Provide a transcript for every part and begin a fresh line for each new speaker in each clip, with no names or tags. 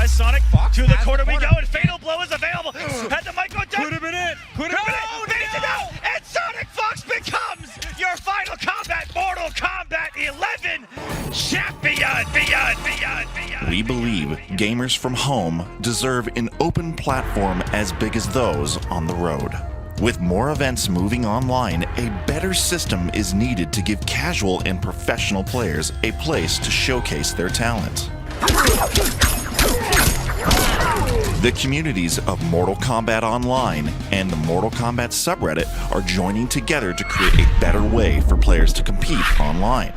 as Sonic to the corner we go, and Fatal Blow is available. Had the mic go down.
Put him in it. Put him in it.
And Sonic Fox becomes your final combat Mortal Kombat 11 champion.
We believe gamers from home deserve an open platform as big as those on the road. With more events moving online, a better system is needed to give casual and professional players a place to showcase their talent. The communities of Mortal Kombat Online and the Mortal Kombat subreddit are joining together to create a better way for players to compete online.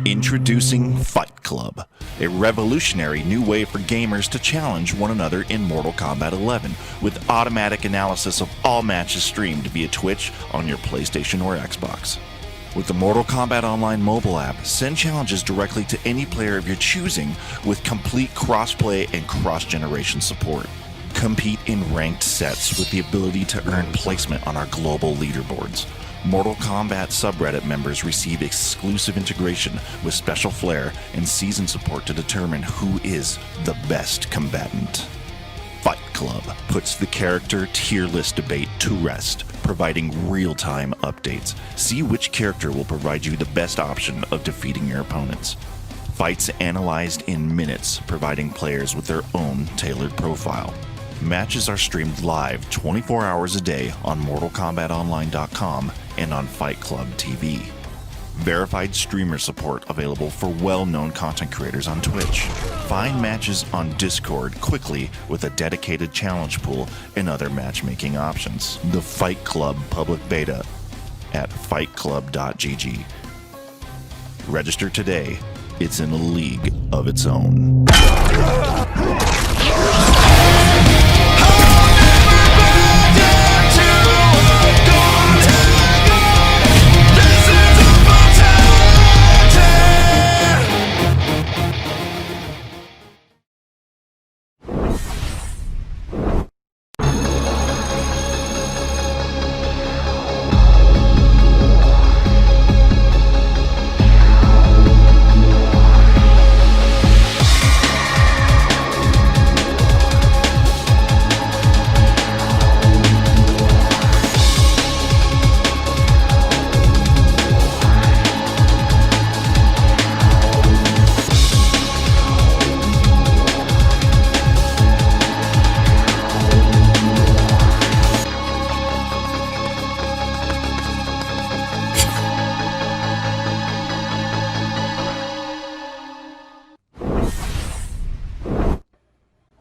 Introducing Fight Club, a revolutionary new way for gamers to challenge one another in Mortal Kombat 11, with automatic analysis of all matches streamed via Twitch on your PlayStation or Xbox. With the Mortal Kombat Online mobile app, send challenges directly to any player of your choosing with complete crossplay and cross-generation support. Compete in ranked sets with the ability to earn placement on our global leaderboards. Mortal Kombat subreddit members receive exclusive integration with special flair and season support to determine who is the best combatant. Fight Club puts the character tier list debate to rest, providing real-time updates. See which character will provide you the best option of defeating your opponents. Fights analyzed in minutes, providing players with their own tailored profile. Matches are streamed live 24 hours a day on MortalKombatOnline.com and on Fight Club TV. Verified streamer support available for well-known content creators on Twitch. Find matches on Discord quickly with a dedicated challenge pool and other matchmaking options. The Fight Club public beta at fightclub.gg. Register today. It's in a league of its own.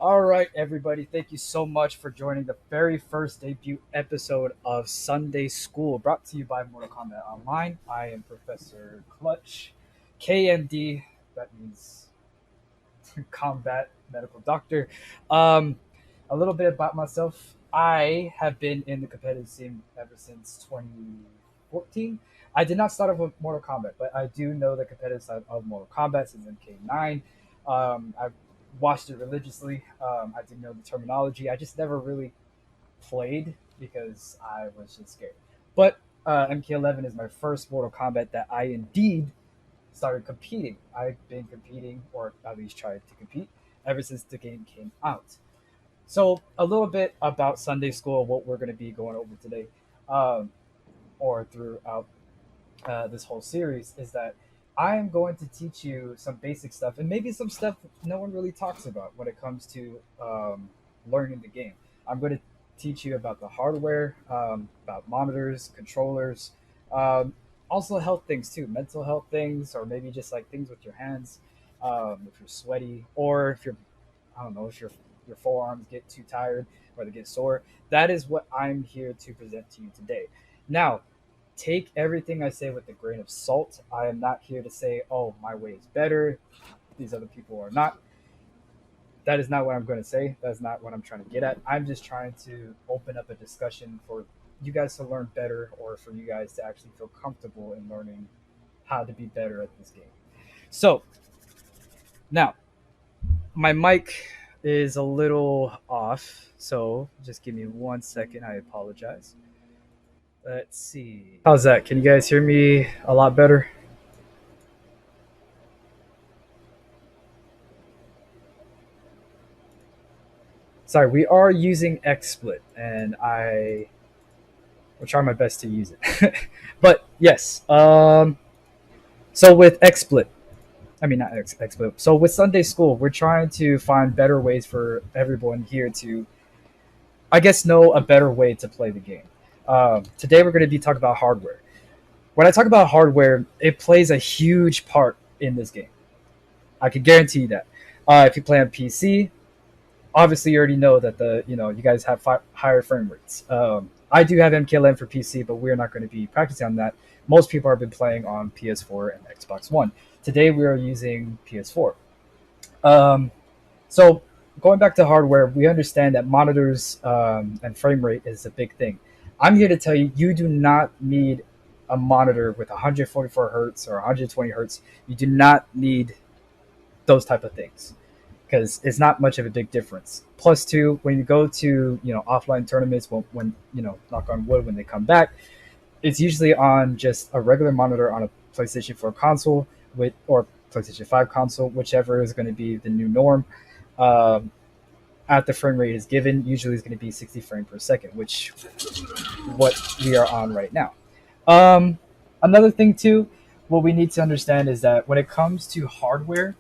Alright everybody, thank you so much for joining the very first debut episode of Sunday School, brought to you by Mortal Kombat Online. I am Professor Clutch, KMD, that means Combat Medical Doctor. A little bit about myself. I have been in the competitive scene ever since 2014. I did not start off with Mortal Kombat, but I do know the competitive side of Mortal Kombat since MK9. I've watched it religiously. I didn't know the terminology. I just never really played because I was just scared. But MK11 is my first Mortal Kombat that I indeed started competing. I've been competing, or at least tried to compete, ever since the game came out. So a little bit about Sunday School, what we're going to be going over today, or throughout this whole series, is that I am going to teach you some basic stuff and maybe some stuff no one really talks about when it comes to learning the game. I'm going to teach you about the hardware, about monitors, controllers, also health things too, mental health things, or maybe just like things with your hands, if you're sweaty, or if you're, I don't know, if your forearms get too tired or they get sore. That is what I'm here to present to you today. Now, take everything I say with a grain of salt. I am not here to say, oh, my way is better, these other people are not. That is not what I'm going to say. That's not what I'm trying to get at. I'm just trying to open up a discussion for you guys to learn better, or for you guys to actually feel comfortable in learning how to be better at this game. So, now, my mic is a little off, so just give me 1 second. I apologize. Let's see. How's that? Can you guys hear me a lot better? sorry, we are using XSplit, and I will try my best to use it. But yes, so with XSplit, I mean not XSplit. So with Sunday School, we're trying to find better ways for everyone here to, I guess, know a better way to play the game. Today we're going to be talking about hardware. When I talk about hardware, it plays a huge part in this game. I can guarantee you that. If you play on PC, obviously you already know that you guys have higher frame rates. I do have MK11 for PC, but we're not going to be practicing on that. Most people have been playing on PS4 and Xbox One. Today we are using PS4. So going back to hardware, we understand that monitors and frame rate is a big thing. I'm here to tell you, you do not need a monitor with 144 hertz or 120 hertz. You do not need those type of things because it's not much of a big difference. Plus, two, when you go to offline tournaments, when knock on wood, when they come back, it's usually on just a regular monitor on a PlayStation 4 console or PlayStation 5 console, whichever is going to be the new norm. At the frame rate is given, usually is going to be 60 frames per second, which what we are on right now. Another thing too, what we need to understand is that when it comes to hardware,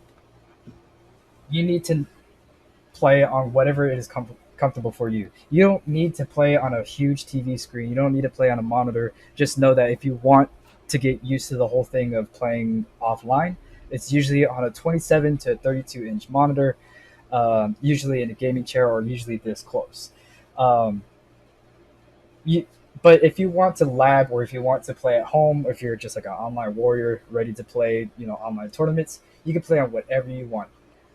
you need to play on whatever it is comfortable for you. You don't need to play on a huge TV screen. You don't need to play on a monitor. Just know that if you want to get used to the whole thing of playing offline, it's usually on a 27 to 32 inch monitor, usually in a gaming chair or usually this close. But if you want to lab or if you want to play at home, or if you're just like an online warrior ready to play, online tournaments, you can play on whatever you want.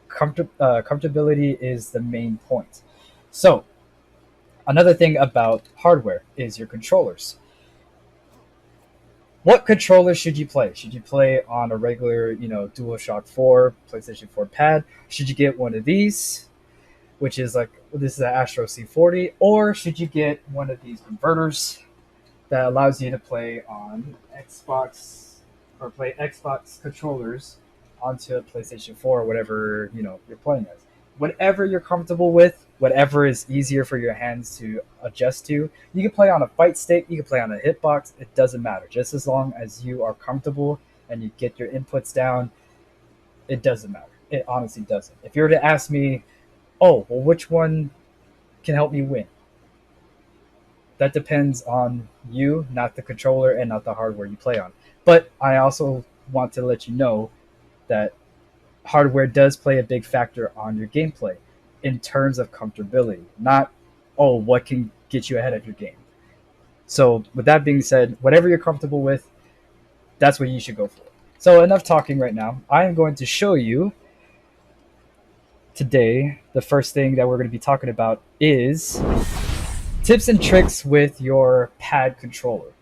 Comfortability is the main point. So another thing about hardware is your controllers. What controller should you play? Should you play on a regular, DualShock 4, PlayStation 4 pad? Should you get one of these, which is this is an Astro C40, or should you get one of these converters that allows you to play on Xbox or play Xbox controllers onto a PlayStation 4 or whatever you're playing as. Whatever you're comfortable with, whatever is easier for your hands to adjust to. You can play on a fight stick, you can play on a hitbox, it doesn't matter. Just as long as you are comfortable and you get your inputs down, it doesn't matter. It honestly doesn't. If you were to ask me, oh, well, which one can help me win? That depends on you, not the controller and not the hardware you play on. But I also want to let you know that hardware does play a big factor on your gameplay in terms of comfortability, not, oh, what can get you ahead of your game. So with that being said, whatever you're comfortable with, that's what you should go for. So enough talking right now. I am going to show you today, the first thing that we're going to be talking about is tips and tricks with your pad controller.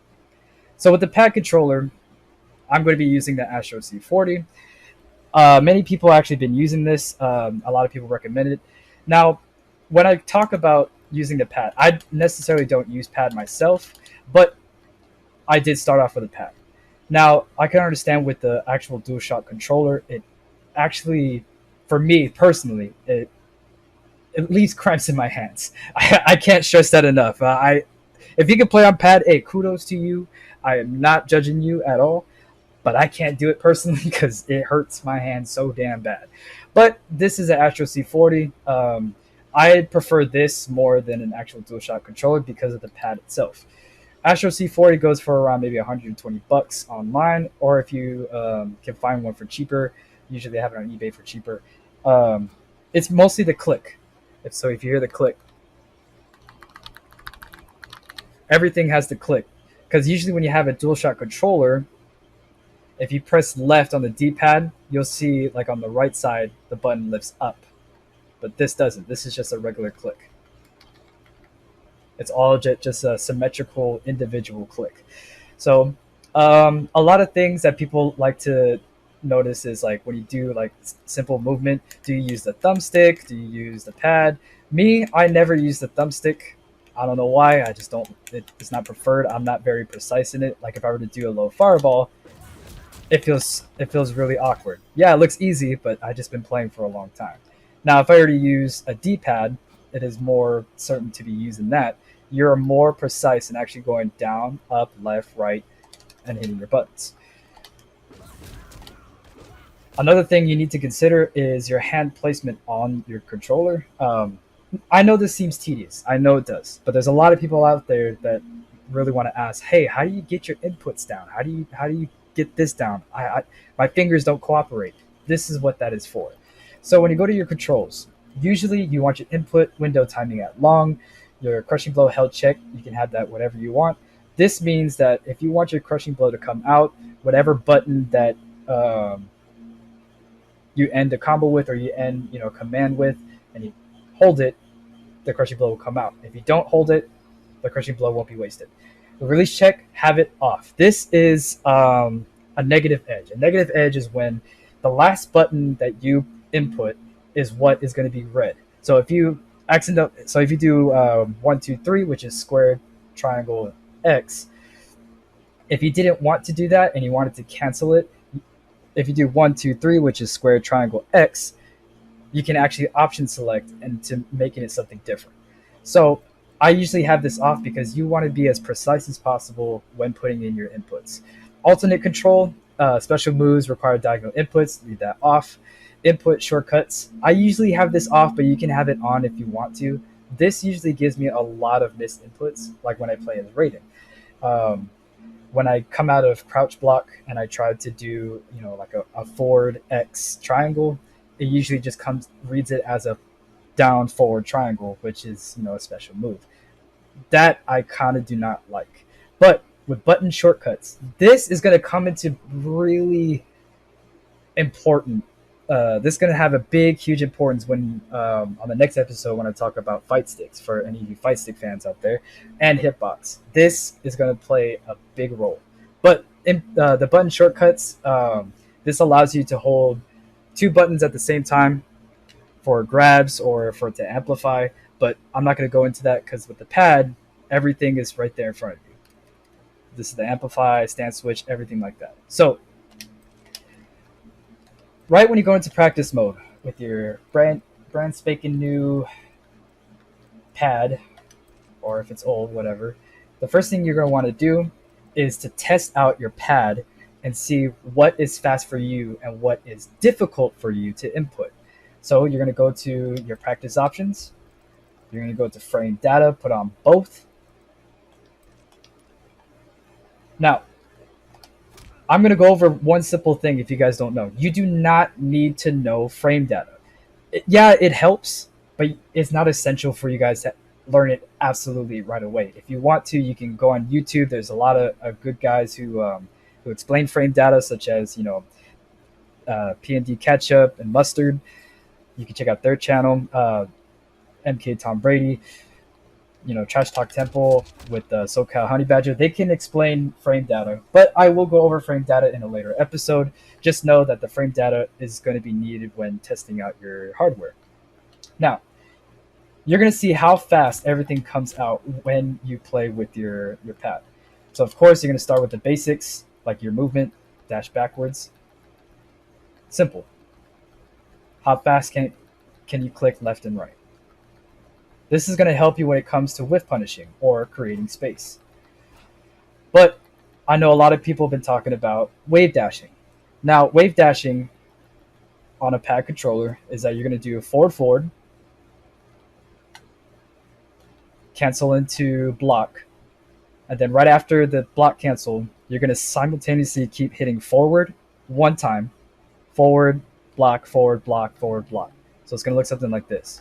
So with the pad controller, I'm going to be using the Astro C40. Many people actually been using this. A lot of people recommend it. Now, when I talk about using the pad, I necessarily don't use pad myself, but I did start off with a pad. Now, I can understand with the actual DualShock controller, it actually, for me personally, it leaves cramps in my hands. I can't stress that enough. If you can play on pad, hey, kudos to you. I am not judging you at all. But I can't do it personally because it hurts my hand so damn bad. But this is an Astro C40. I prefer this more than an actual DualShock controller because of the pad itself. Astro C40 goes for around maybe $120 online, or if you can find one for cheaper, usually they have it on eBay for cheaper. It's mostly the click. So if you hear the click, everything has the click. Because usually when you have a DualShock controller, if you press left on the D-pad, you'll see like on the right side, the button lifts up. But this doesn't. This is just a regular click. It's all just a symmetrical individual click. So a lot of things that people like to notice is like when you do like simple movement, do you use the thumbstick? Do you use the pad? Me, I never use the thumbstick. I don't know why. I just don't. It's not preferred. I'm not very precise in it. Like if I were to do a low fireball, it feels really awkward. Yeah, it looks easy, but I've just been playing for a long time. Now, if I were to use a D-pad, it is more certain to be used in that, you're more precise in actually going down, up, left, right, and hitting your buttons. Another thing you need to consider is your hand placement on your controller. I know this seems tedious. I know it does, but there's a lot of people out there that really want to ask, "Hey, how do you get your inputs down? How do you get this down? My fingers don't cooperate." This is what that is for. So when you go to your controls, usually you want your input window timing at long, your crushing blow held check. You can have that whatever you want. This means that if you want your crushing blow to come out, whatever button that you end a combo with, or you end command with, and you hold it, the crushing blow will come out. If you don't hold it, the crushing blow won't be wasted. The release check, have it off. This is a negative edge. A negative edge is when the last button that you input is what is going to be red. So if you do 1, 2, 3, which is square, triangle, X. If you didn't want to do that and you wanted to cancel it, if you do 1, 2, 3, which is square, triangle, X, you can actually option select and to making it something different. So I usually have this off because you want to be as precise as possible when putting in your inputs. Alternate control, special moves require diagonal inputs, leave that off. Input shortcuts, I usually have this off, but you can have it on if you want to. This usually gives me a lot of missed inputs, like when I play as Raiden. When I come out of crouch block and I try to do, like a forward X triangle, it usually just reads it as a down forward triangle, which is, a special move. That I kind of do not like. But with button shortcuts, this is going to come into really important. This is going to have a big, huge importance when on the next episode when I talk about fight sticks for any of you fight stick fans out there, and hitbox. This is going to play a big role. But in the button shortcuts, this allows you to hold 2 buttons at the same time for grabs or for it to amplify. But I'm not going to go into that because with the pad, everything is right there in front of you. This is the amplify, stance switch, everything like that. So right when you go into practice mode with your brand spanking new pad, or if it's old, whatever, the first thing you're going to want to do is to test out your pad and see what is fast for you and what is difficult for you to input. So you're going to go to your practice options. You're going to go to frame data, put on both. Now, I'm going to go over one simple thing if you guys don't know. You do not need to know frame data. It helps, but it's not essential for you guys to learn it absolutely right away. If you want to, you can go on YouTube. There's a lot of good guys who explain frame data, such as P&D Ketchup and Mustard. You can check out their channel. MK Tom Brady, Trash Talk Temple with SoCal Honey Badger. They can explain frame data, but I will go over frame data in a later episode. Just know that the frame data is going to be needed when testing out your hardware. Now, you're going to see how fast everything comes out when you play with your pad. So, of course, you're going to start with the basics, like your movement, dash backwards. Simple. How fast can you click left and right? This is going to help you when it comes to whiff punishing or creating space. But I know a lot of people have been talking about wave dashing. Now, wave dashing on a pad controller is that you're going to do a forward, cancel into block, and then right after the block cancel, you're going to simultaneously keep hitting forward one time, forward, block, forward, block, forward, block. So it's going to look something like this.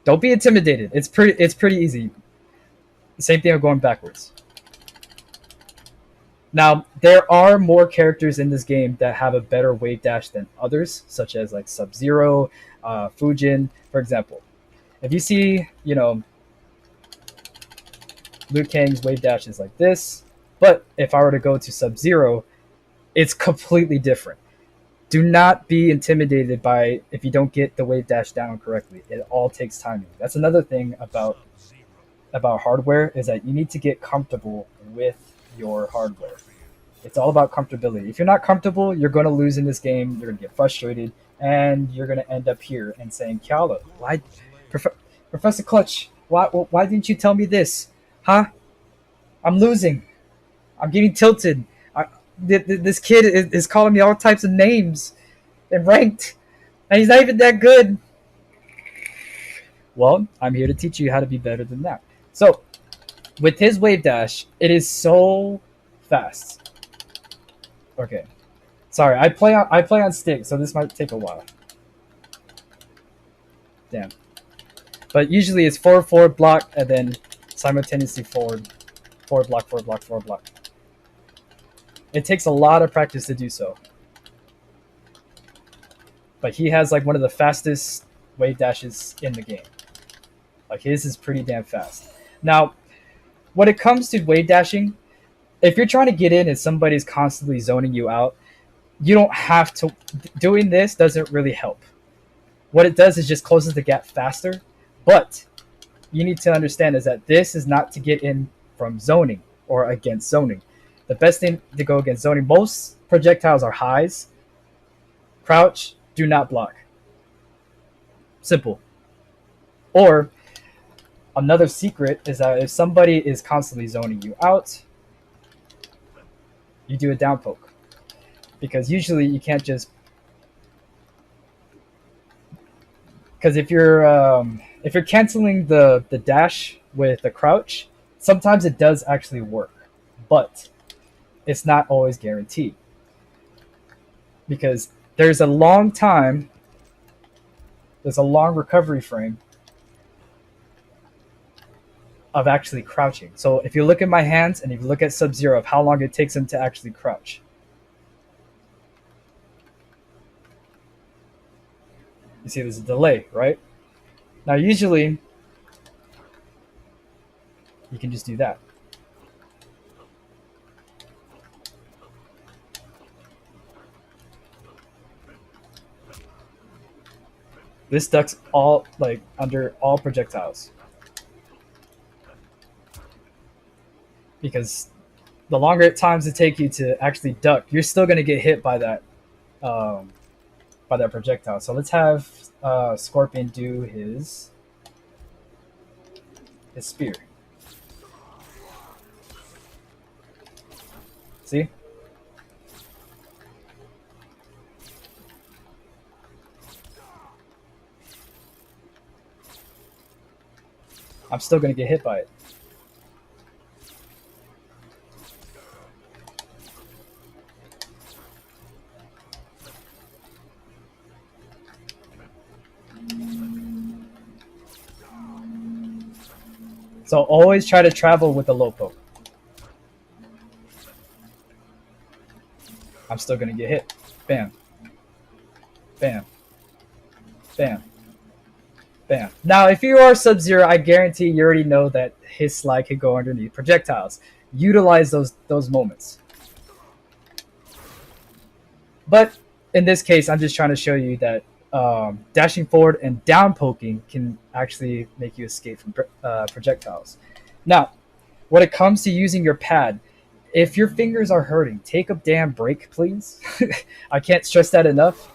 Don't be intimidated. It's pretty easy. Same thing with going backwards. Now, there are more characters in this game that have a better wave dash than others, such as like Sub-Zero, Fujin, for example. If you see, Liu Kang's wave dash is like this, but if I were to go to Sub-Zero, it's completely different. Do not be intimidated by if you don't get the wave dash down correctly. It all takes timing. That's another thing about hardware, is that you need to get comfortable with your hardware. It's all about comfortability. If you're not comfortable, you're going to lose in this game. You're going to get frustrated, and you're going to end up here and saying, "Kiala, why, Professor Clutch? Why didn't you tell me this? Huh? I'm losing. I'm getting tilted. This kid is calling me all types of names and ranked, and he's not even that good." Well, I'm here to teach you how to be better than that. So, with his wave dash, it is so fast. Okay, sorry. I play on stick, so this might take a while. Damn. But usually it's forward block and then simultaneously forward block, forward block, forward block. It takes a lot of practice to do so. But he has like one of the fastest wave dashes in the game. Like his is pretty damn fast. Now, when it comes to wave dashing, if you're trying to get in and somebody's constantly zoning you out, you don't have to. Doing this doesn't really help. What it does is just closes the gap faster. But you need to understand is that this is not to get in from zoning or against zoning. The best thing to go against zoning, most projectiles are highs. Crouch, do not block. Simple. Or another secret is that if somebody is constantly zoning you out, you do a down poke. Because usually you can't just... Because if you're canceling the dash with the crouch, sometimes it does actually work. But it's not always guaranteed. Because there's a long time, there's a long recovery frame of actually crouching. So if you look at my hands and if you look at Sub-Zero of how long it takes him to actually crouch. You see there's a delay, right? Now usually you can just do that. This ducks all like under all projectiles. Because the longer it times to take you to actually duck, you're still going to get hit by that projectile. So let's have Scorpion do his spear. See? I'm still going to get hit by it. So always try to travel with the low poke. I'm still going to get hit. Bam. Bam. Bam. Bam. Now, if you are Sub-Zero, I guarantee you already know that his slide can go underneath projectiles. Utilize those moments. But in this case, I'm just trying to show you that dashing forward and down poking can actually make you escape from projectiles. Now, when it comes to using your pad, if your fingers are hurting, take a damn break, please. I can't stress that enough.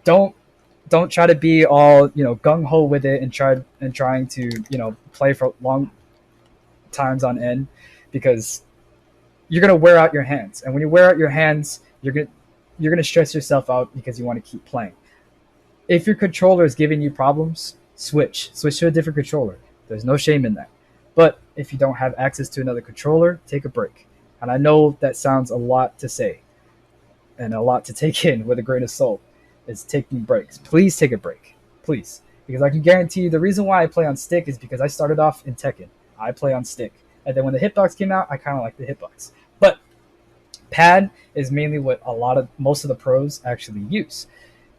Don't try to be all gung ho with it and trying to play for long times on end, because you're gonna wear out your hands, and when you wear out your hands, you're gonna stress yourself out because you want to keep playing. If your controller is giving you problems, switch to a different controller. There's no shame in that. But if you don't have access to another controller, take a break. And I know that sounds a lot to say and a lot to take in with a grain of salt. Is taking breaks. Please take a break. Please. Because I can guarantee you the reason why I play on stick is because I started off in Tekken. I play on stick. And then when the hitbox came out, I kind of like the hitbox. But pad is mainly what most of the pros actually use.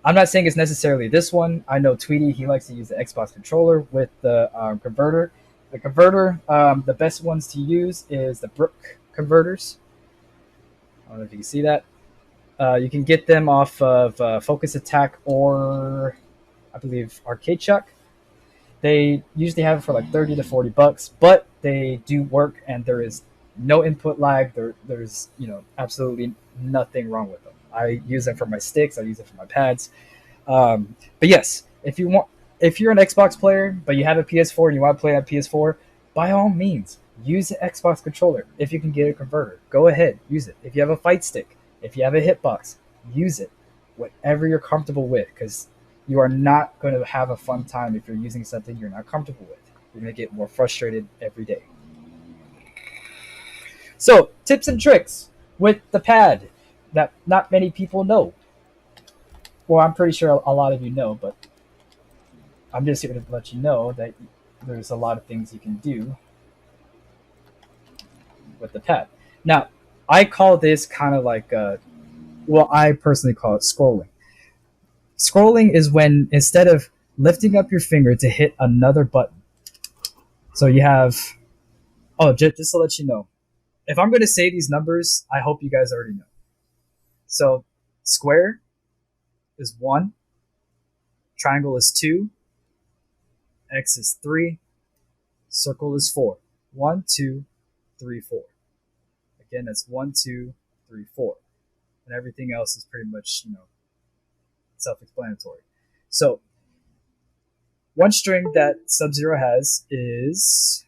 I'm not saying it's necessarily this one. I know Tweety, he likes to use the Xbox controller with the converter. The converter, the best ones to use is the Brook converters. I don't know if you can see that. You can get them off of Focus Attack or I believe Arcade Chuck. They usually have it for like $30 to $40, but they do work, and there is no input lag. There's absolutely nothing wrong with them. I use them for my sticks. I use them for my pads. But yes, if you're an Xbox player but you have a PS4 and you want to play on PS4, by all means use the Xbox controller. If you can get a converter, go ahead, use it. If you have a fight stick, if you have a hitbox, use it. Whatever you're comfortable with, because you are not going to have a fun time if you're using something you're not comfortable with. You're going to get more frustrated every day. So, tips and tricks with the pad that not many people know. Well, I'm pretty sure a lot of you know, but I'm just here to let you know that there's a lot of things you can do with the pad. Now, I call this kind of like, I personally call it scrolling. Scrolling is when instead of lifting up your finger to hit another button, so you have, just to let you know, if I'm going to say these numbers, I hope you guys already know. So square is 1, triangle is 2, X is 3, circle is 4. 1, 2, 3, 4. Again, that's 1, 2, 3, 4. And everything else is pretty much, self-explanatory. So one string that Sub-Zero has is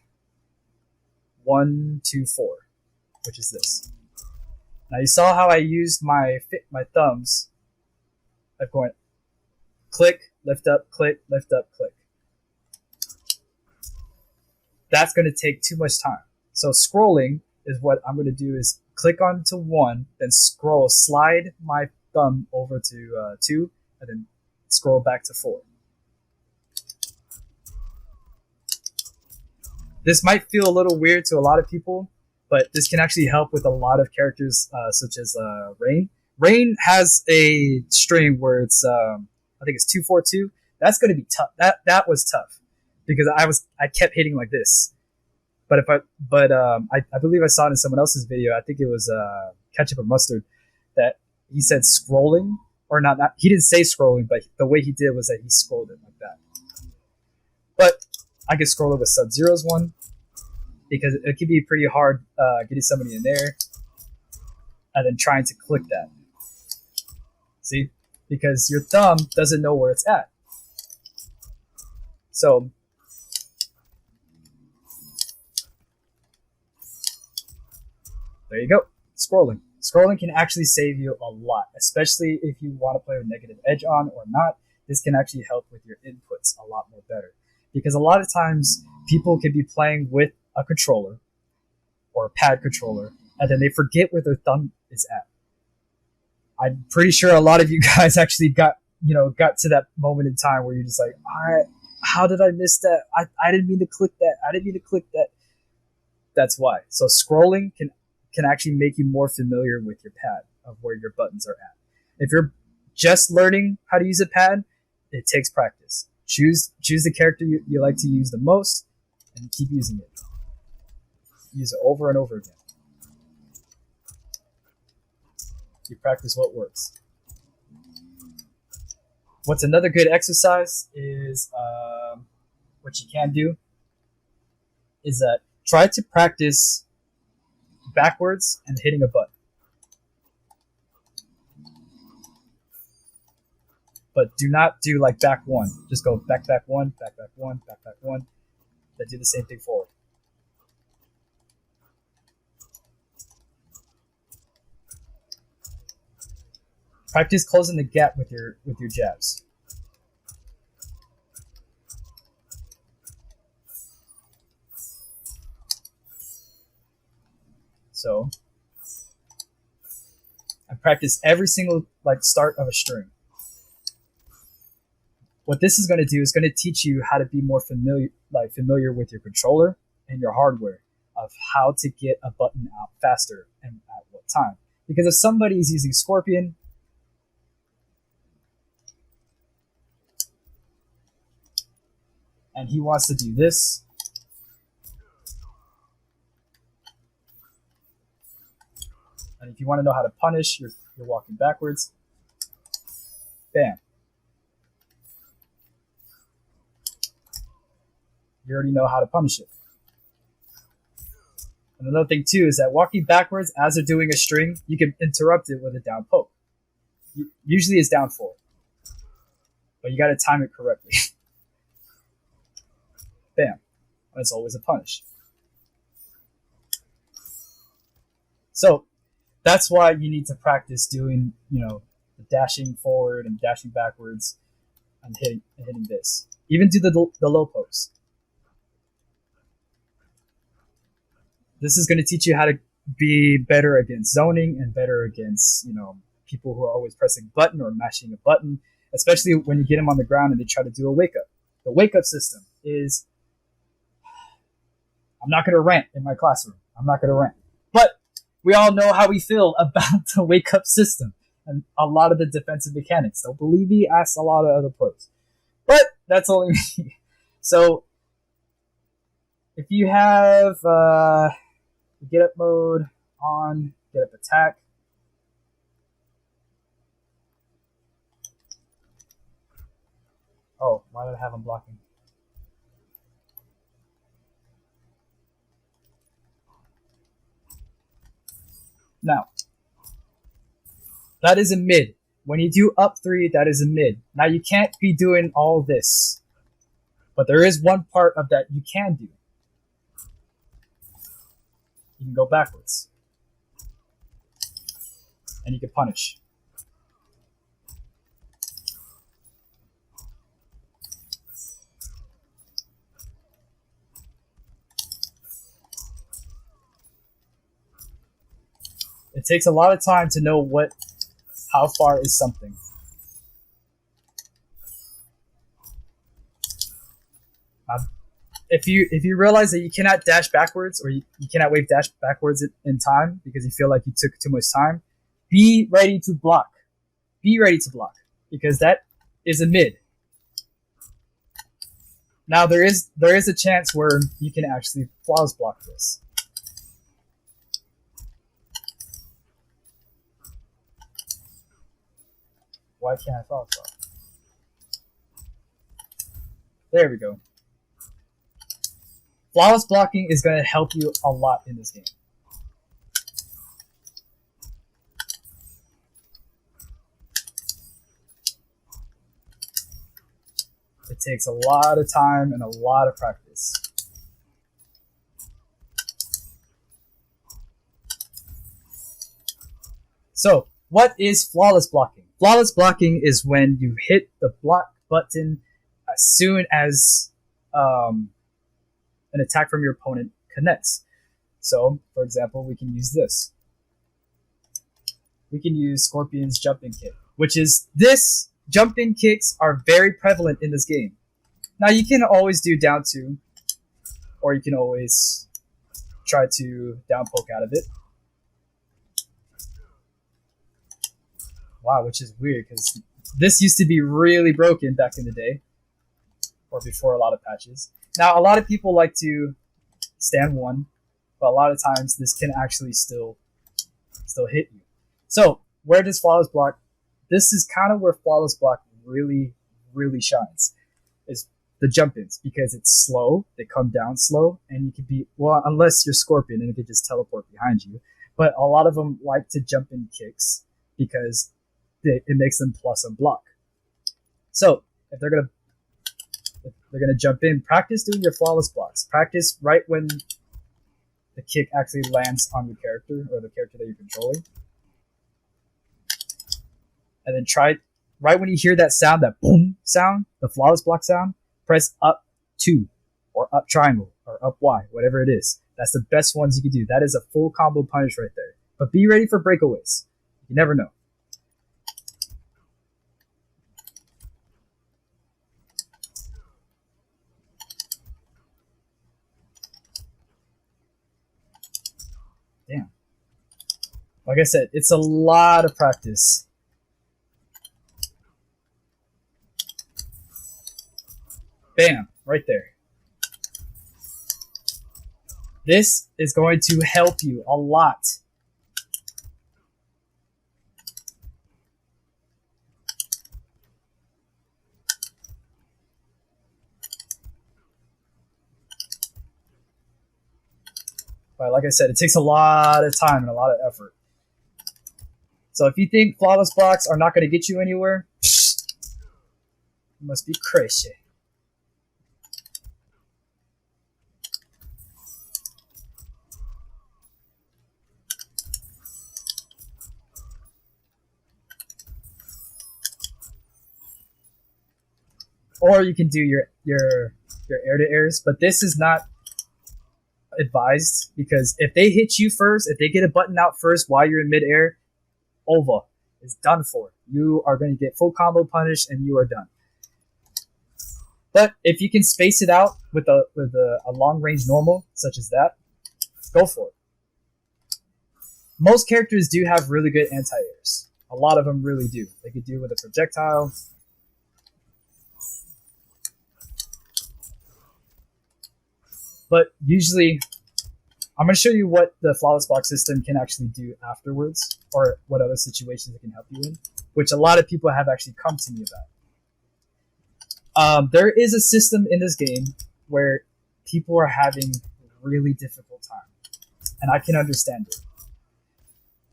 1, 2, 4, which is this. Now you saw how I used my thumbs of going click, lift up, click, lift up, click. That's going to take too much time. So scrolling is what I'm going to do is click onto 1, then slide my thumb over to 2, and then scroll back to 4. This might feel a little weird to a lot of people, but this can actually help with a lot of characters, such as Rain. Rain has a string where it's, I think it's 242. That's going to be tough. That was tough because I kept hitting like this. But I believe I saw it in someone else's video. I think it was Ketchup or Mustard that he said scrolling or not. He didn't say scrolling, but the way he did was that he scrolled it like that. But I could scroll it with Sub-Zero's one because it can be pretty hard getting somebody in there and then trying to click that. See? Because your thumb doesn't know where it's at. So there you go. Scrolling. Scrolling can actually save you a lot, especially if you want to play with negative edge on or not. This can actually help with your inputs a lot more better. Because a lot of times people can be playing with a controller or a pad controller and then they forget where their thumb is at. I'm pretty sure a lot of you guys actually got to that moment in time where you're just like, all right, how did I miss that? I didn't mean to click that. I didn't mean to click that. That's why. So scrolling can actually make you more familiar with your pad of where your buttons are at. If you're just learning how to use a pad, it takes practice. Choose the character you like to use the most and keep using it. Use it over and over again. You practice what works. What's another good exercise is what you can do is that try to practice backwards and hitting a button. But do not do like back 1. Just go back 1, back 1, back 1. Then do the same thing forward. Practice closing the gap with your jabs. So, I practice every single start of a string. What this is going to do is going to teach you how to be more familiar with your controller and your hardware of how to get a button out faster and at what time. Because if somebody is using Scorpion, and he wants to do this, and if you want to know how to punish, you're walking backwards. Bam. You already know how to punish it. And another thing too is that walking backwards as they're doing a string, you can interrupt it with a down poke. Usually it's down 4, but you got to time it correctly. Bam. That's always a punish. So that's why you need to practice doing, the dashing forward and dashing backwards and hitting this. Even do the low pokes. This is going to teach you how to be better against zoning and better against, people who are always pressing a button or mashing a button, especially when you get them on the ground and they try to do a wake up. The wake up system is, I'm not going to rant in my classroom. I'm not going to rant. But we all know how we feel about the wake up system and a lot of the defensive mechanics. Don't believe me? Ask a lot of other pros. But that's only me. So if you have get up mode on, get up attack. Oh, why did I have him blocking? Now, that is a mid. When you do up 3, that is a mid. Now, you can't be doing all this, but there is one part of that you can do. You can go backwards, and you can punish. It takes a lot of time to know how far is something. If you realize that you cannot dash backwards or you cannot wave dash backwards in time because you feel like you took too much time, be ready to block. Be ready to block because that is a mid. Now there is a chance where you can actually flawless block this. Why can't I flawless block? There we go. Flawless blocking is going to help you a lot in this game. It takes a lot of time and a lot of practice. So, what is flawless blocking? Flawless blocking is when you hit the block button as soon as an attack from your opponent connects. So, for example, we can use this. We can use Scorpion's jumping kick, which is this. Jumping kicks are very prevalent in this game. Now, you can always do down 2, or you can always try to down poke out of it. Wow, which is weird because this used to be really broken back in the day, or before a lot of patches. Now, a lot of people like to stand 1, but a lot of times this can actually still hit you. So, where does flawless block? This is kind of where flawless block really, really shines. Is the jump-ins because it's slow, they come down slow, and you can be unless you're Scorpion and it can just teleport behind you. But a lot of them like to jump in kicks because it makes them plus and block. So if they're gonna jump in, practice doing your flawless blocks. Practice right when the kick actually lands on your character or the character that you're controlling. And then try right when you hear that sound, that boom sound, the flawless block sound, press up 2 or up triangle or up Y, whatever it is. That's the best ones you can do. That is a full combo punish right there. But be ready for breakaways. You never know. Damn. Like I said, it's a lot of practice. Bam, right there. This is going to help you a lot. But like I said, it takes a lot of time and a lot of effort. So if you think flawless blocks are not going to get you anywhere, you must be crazy. Or you can do your air to airs, but this is not advised because if they hit you first, if they get a button out first while you're in midair, over is done for. You are going to get full combo punished and you are done. But if you can space it out with a long range normal such as that, go for it. Most characters do have really good anti-airs. A lot of them really do. They could do with a projectile. But usually, I'm going to show you what the flawless block system can actually do afterwards, or what other situations it can help you in, which a lot of people have actually come to me about. There is a system in this game where people are having a really difficult time, and I can understand it.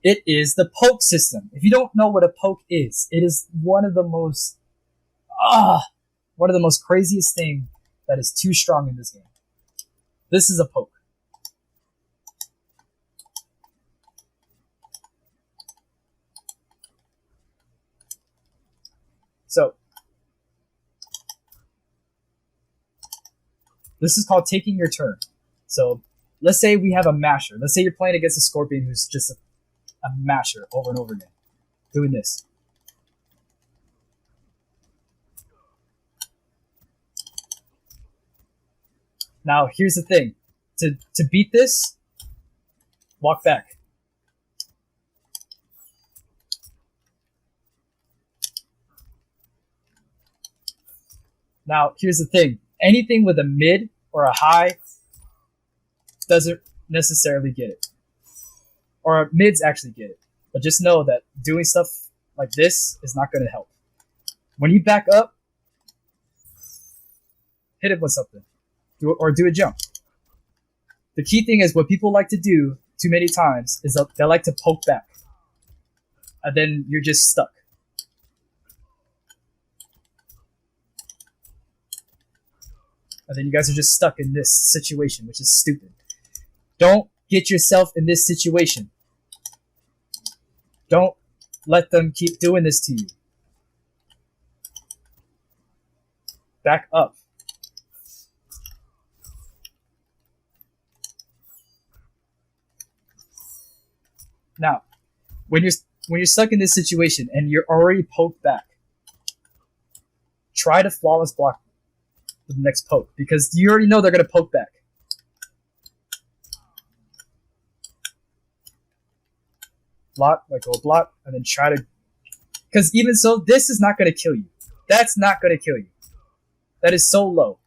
It is the poke system. If you don't know what a poke is, it is one of the most craziest thing that is too strong in this game. This is a poke. So, this is called taking your turn. So, let's say we have a masher. Let's say you're playing against a scorpion who's just a masher over and over again. Doing this. Now, here's the thing. To beat this, walk back. Now, here's the thing. Anything with a mid or a high doesn't necessarily get it. Or mids actually get it. But just know that doing stuff like this is not going to help. When you back up, hit it with something. Do a jump. The key thing is what people like to do too many times is they like to poke back. And then you're just stuck. And then you guys are just stuck in this situation, which is stupid. Don't get yourself in this situation. Don't let them keep doing this to you. Back up. Now, when you're stuck in this situation and you're already poked back, try to flawless block the next poke because you already know they're going to poke back. Block, let go, block, and then try to... Because even so, this is not going to kill you. That's not going to kill you. That is so low.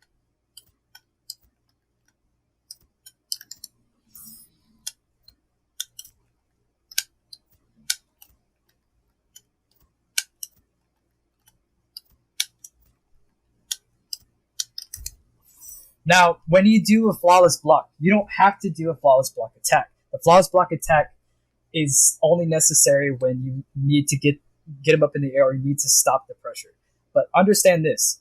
Now, when you do a flawless block, you don't have to do a flawless block attack. The flawless block attack is only necessary when you need to get him up in the air or you need to stop the pressure. But understand this.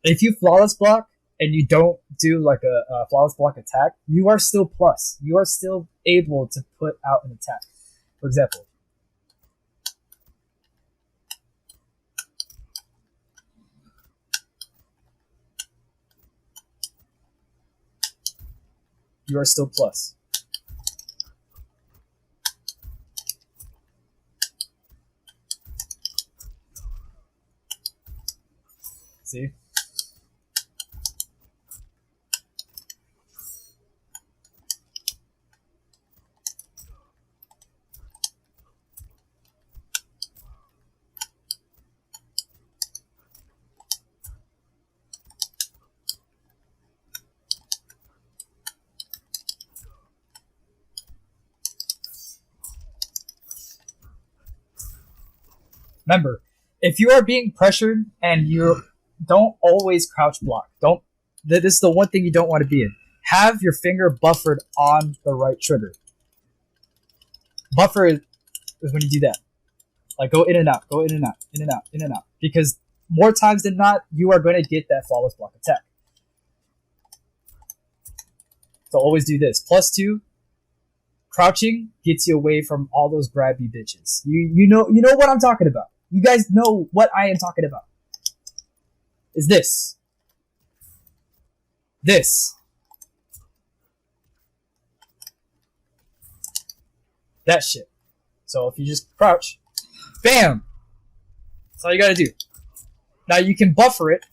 If you flawless block and you don't do like a flawless block attack, you are still plus. You are still able to put out an attack. For example, you are still plus. See? Remember, if you are being pressured and you don't always crouch block, this is the one thing you don't want to be in. have your finger buffered on the right trigger. Buffer is when you do that. Like go in and out, go in and out, in and out, in and out. Because more times than not, you are going to get that flawless block attack. So always do this. +2, crouching gets you away from all those grabby bitches. You know what I'm talking about. You guys know what I am talking about. Is this. This. That shit. So if you just crouch, bam! That's all you gotta do. Now you can buffer it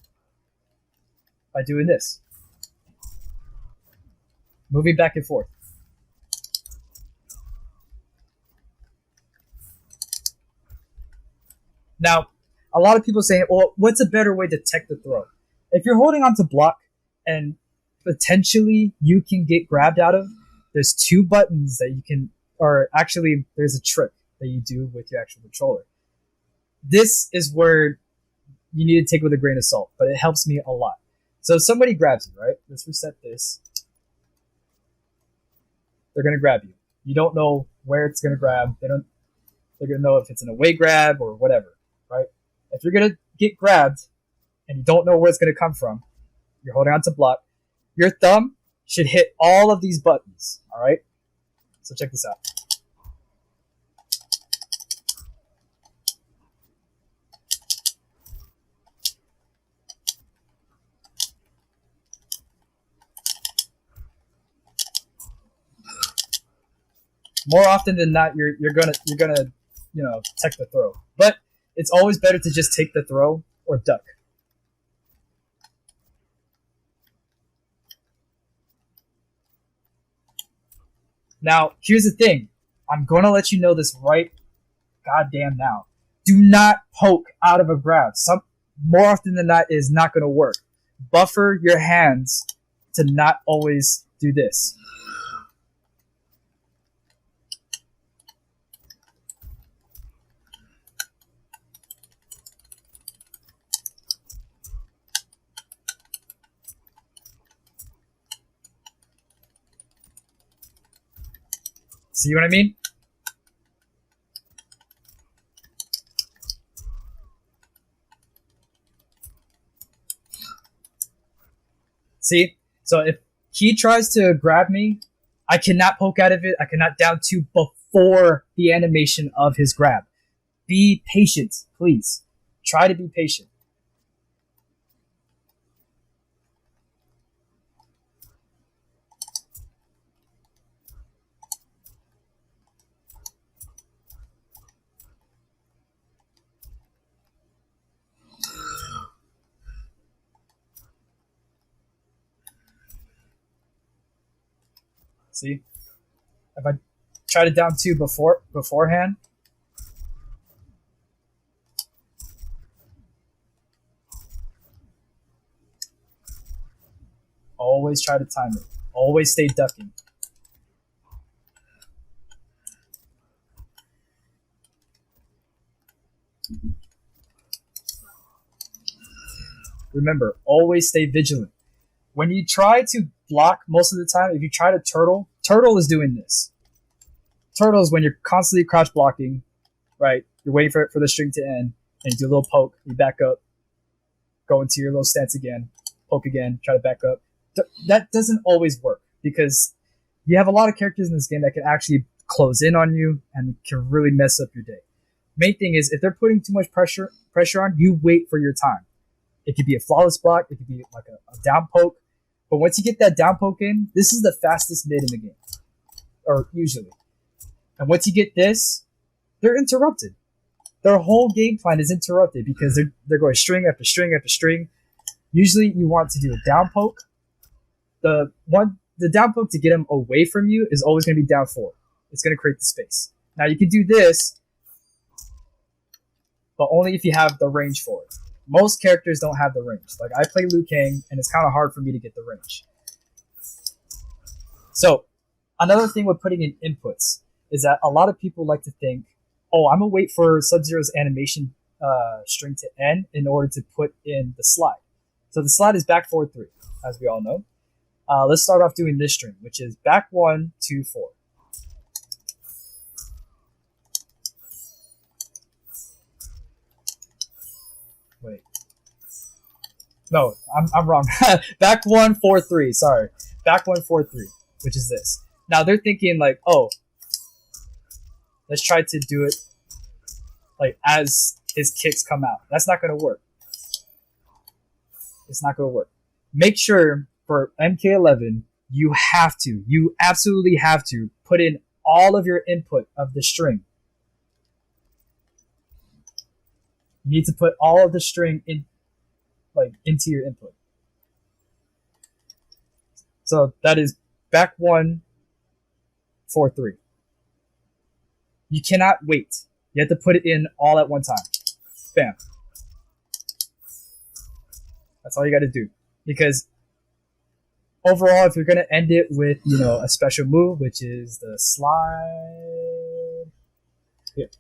by doing this. Moving back and forth. Now, a lot of people saying, well, what's a better way to tech the throw? If you're holding on to block and potentially you can get grabbed out of, there's 2 buttons that you can, or actually there's a trick that you do with your actual controller. This is where you need to take it with a grain of salt, but it helps me a lot. So if somebody grabs you, right? Let's reset this. They're going to grab you. You don't know where it's going to grab. They're going to know if it's an away grab or whatever, right? If you're going to get grabbed and you don't know where it's going to come from, you're holding on to block, your thumb should hit all of these buttons, all right? So check this out. More often than not, you're gonna tech the throw, but it's always better to just take the throw or duck. Now, here's the thing. I'm gonna let you know this right goddamn now. Do not poke out of a grab. More often than not is not gonna work. Buffer your hands to not always do this. See what I mean? See? So if he tries to grab me, I cannot poke out of it. I cannot down 2 before the animation of his grab. Be patient, please. Try to be patient. See? If I try to down 2 beforehand, always try to time it. Always stay ducking. Remember, always stay vigilant. When you try to block, most of the time, if you try to turtle is doing this. Turtle is when you're constantly crouch blocking, right? You're waiting for the string to end, and you do a little poke, you back up, go into your little stance again, poke again, try to back up. That doesn't always work because you have a lot of characters in this game that can actually close in on you and can really mess up your day. Main thing is if they're putting too much pressure on, you wait for your time. It could be a flawless block, it could be like a down poke. But once you get that down poke in, this is the fastest mid in the game. Or usually. And once you get this, they're interrupted. Their whole game plan is interrupted because they're going string after string after string. Usually you want to do a down poke. The down poke to get them away from you is always going to be down 4. It's going to create the space. Now you can do this, but only if you have the range for it. Most characters don't have the range. Like I play Liu Kang, and it's kind of hard for me to get the range. So another thing with putting in inputs is that a lot of people like to think, oh, I'm going to wait for Sub-Zero's animation string to end in order to put in the slide. So the slide is back forward 3, as we all know. Let's start off doing this string, which is back 1, 2, 4. Wait. No, I'm wrong. Back 1, 4, 3. Sorry. Back 1, 4, 3, which is this. Now they're thinking like, oh, let's try to do it like as his kicks come out. That's not going to work. It's not going to work. Make sure for MK11, you absolutely have to put in all of your input of the string. You need to put all of the string in, like, into your input. So that is back 1, 4, 3. You cannot wait. You have to put it in all at one time. Bam. That's all you got to do. Because overall, if you're going to end it with, a special move, which is the slide. Here.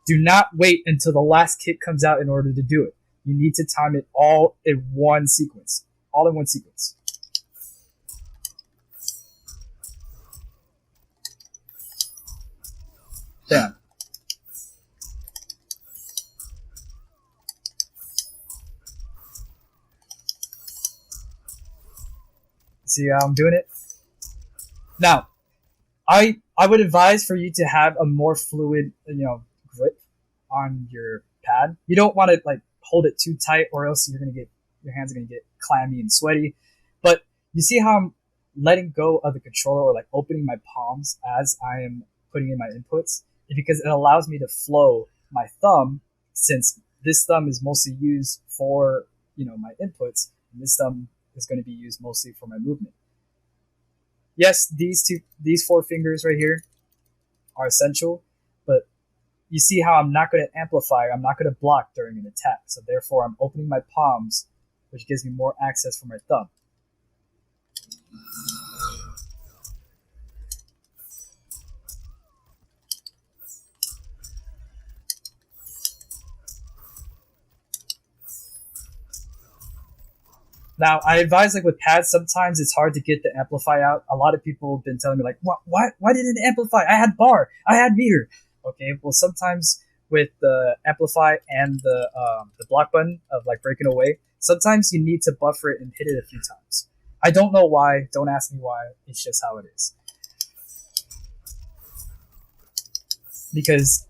Do not wait until the last kick comes out in order to do it. You need to time it all in one sequence. All in one sequence. Bam. See how I'm doing it? Now, I would advise for you to have a more fluid, grip on your pad. You don't want to like hold it too tight, or else your hands are gonna get clammy and sweaty. But you see how I'm letting go of the controller, or like opening my palms as I am putting in my inputs? It's because it allows me to flow my thumb, since this thumb is mostly used for my inputs, and this thumb is going to be used mostly for my movement. Yes, these 4 fingers right here are essential, but you see how I'm not going to amplify, I'm not going to block during an attack, so therefore I'm opening my palms, which gives me more access for my thumb. Now, I advise, like with pads, sometimes it's hard to get the amplify out. A lot of people have been telling me, like, why didn't it amplify? I had bar, I had meter. Okay, well, sometimes with the amplify and the block button of like breaking away, sometimes you need to buffer it and hit it a few times. I don't know why. Don't ask me why. It's just how it is. Because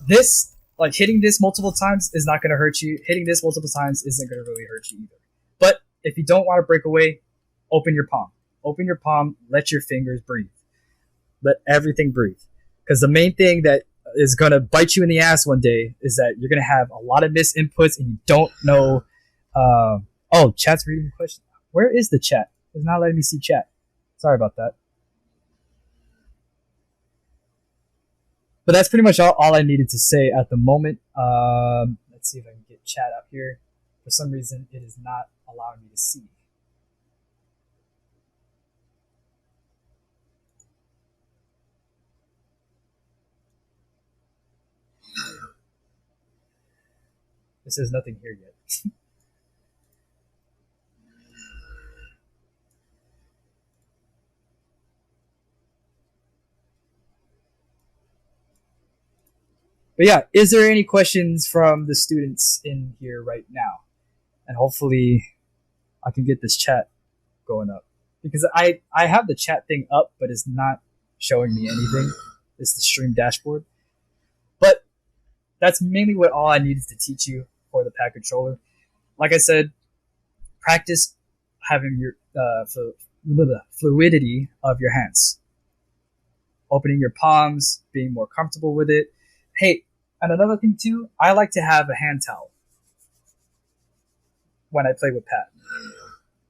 this, like hitting this multiple times is not going to hurt you. Hitting this multiple times isn't going to really hurt you either. But if you don't want to break away, open your palm. Open your palm. Let your fingers breathe. Let everything breathe. Because the main thing that is going to bite you in the ass one day is that you're going to have a lot of missed inputs and you don't know. Oh, chat's reading the question. Where is the chat? It's not letting me see chat. Sorry about that. But that's pretty much all I needed to say at the moment. Let's see if I can get chat up here. For some reason, it is not allowing me to see. It says nothing here yet. But yeah, is there any questions from the students in here right now? And hopefully I can get this chat going up. Because I have the chat thing up, but it's not showing me anything. It's the stream dashboard. But that's mainly what all I needed to teach you for the pad controller. Like I said, practice having your fluidity of your hands. Opening your palms, being more comfortable with it. Hey, and another thing too, I like to have a hand towel when I play with pad.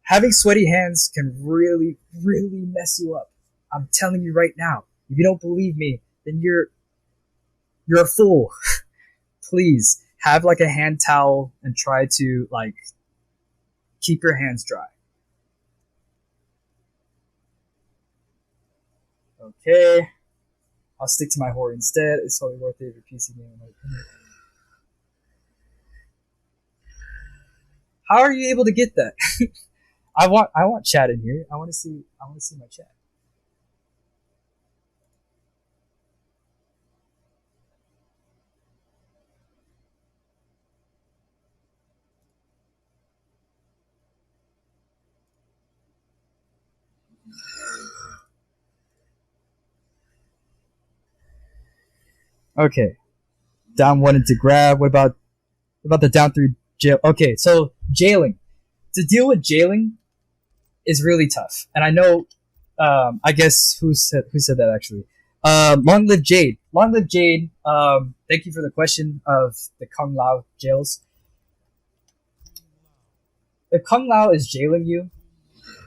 Having sweaty hands can really, really mess you up. I'm telling you right now. If you don't believe me, then you're a fool. Please have like a hand towel and try to like keep your hands dry. Okay. I'll stick to my horror instead. It's totally worth it for PC game. How are you able to get that? I want chat in here. I want to see my chat. Okay. Down one into grab. What about the down three jail? Okay, so jailing. To deal with jailing is really tough. And I know I guess who said that actually? Long live Jade. Long live Jade. Thank you for the question of the Kung Lao jails. If Kung Lao is jailing you,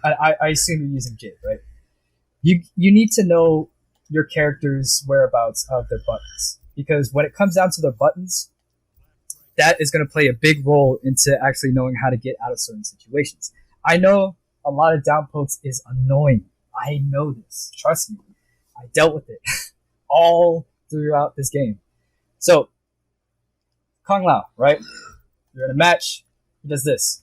I assume you're using Jade, right? You need to know your character's whereabouts of their buttons. Because when it comes down to their buttons, that is going to play a big role into actually knowing how to get out of certain situations. I know a lot of down pokes is annoying. I know this. Trust me. I dealt with it all throughout this game. So, Kung Lao, right? You're in a match. He does this.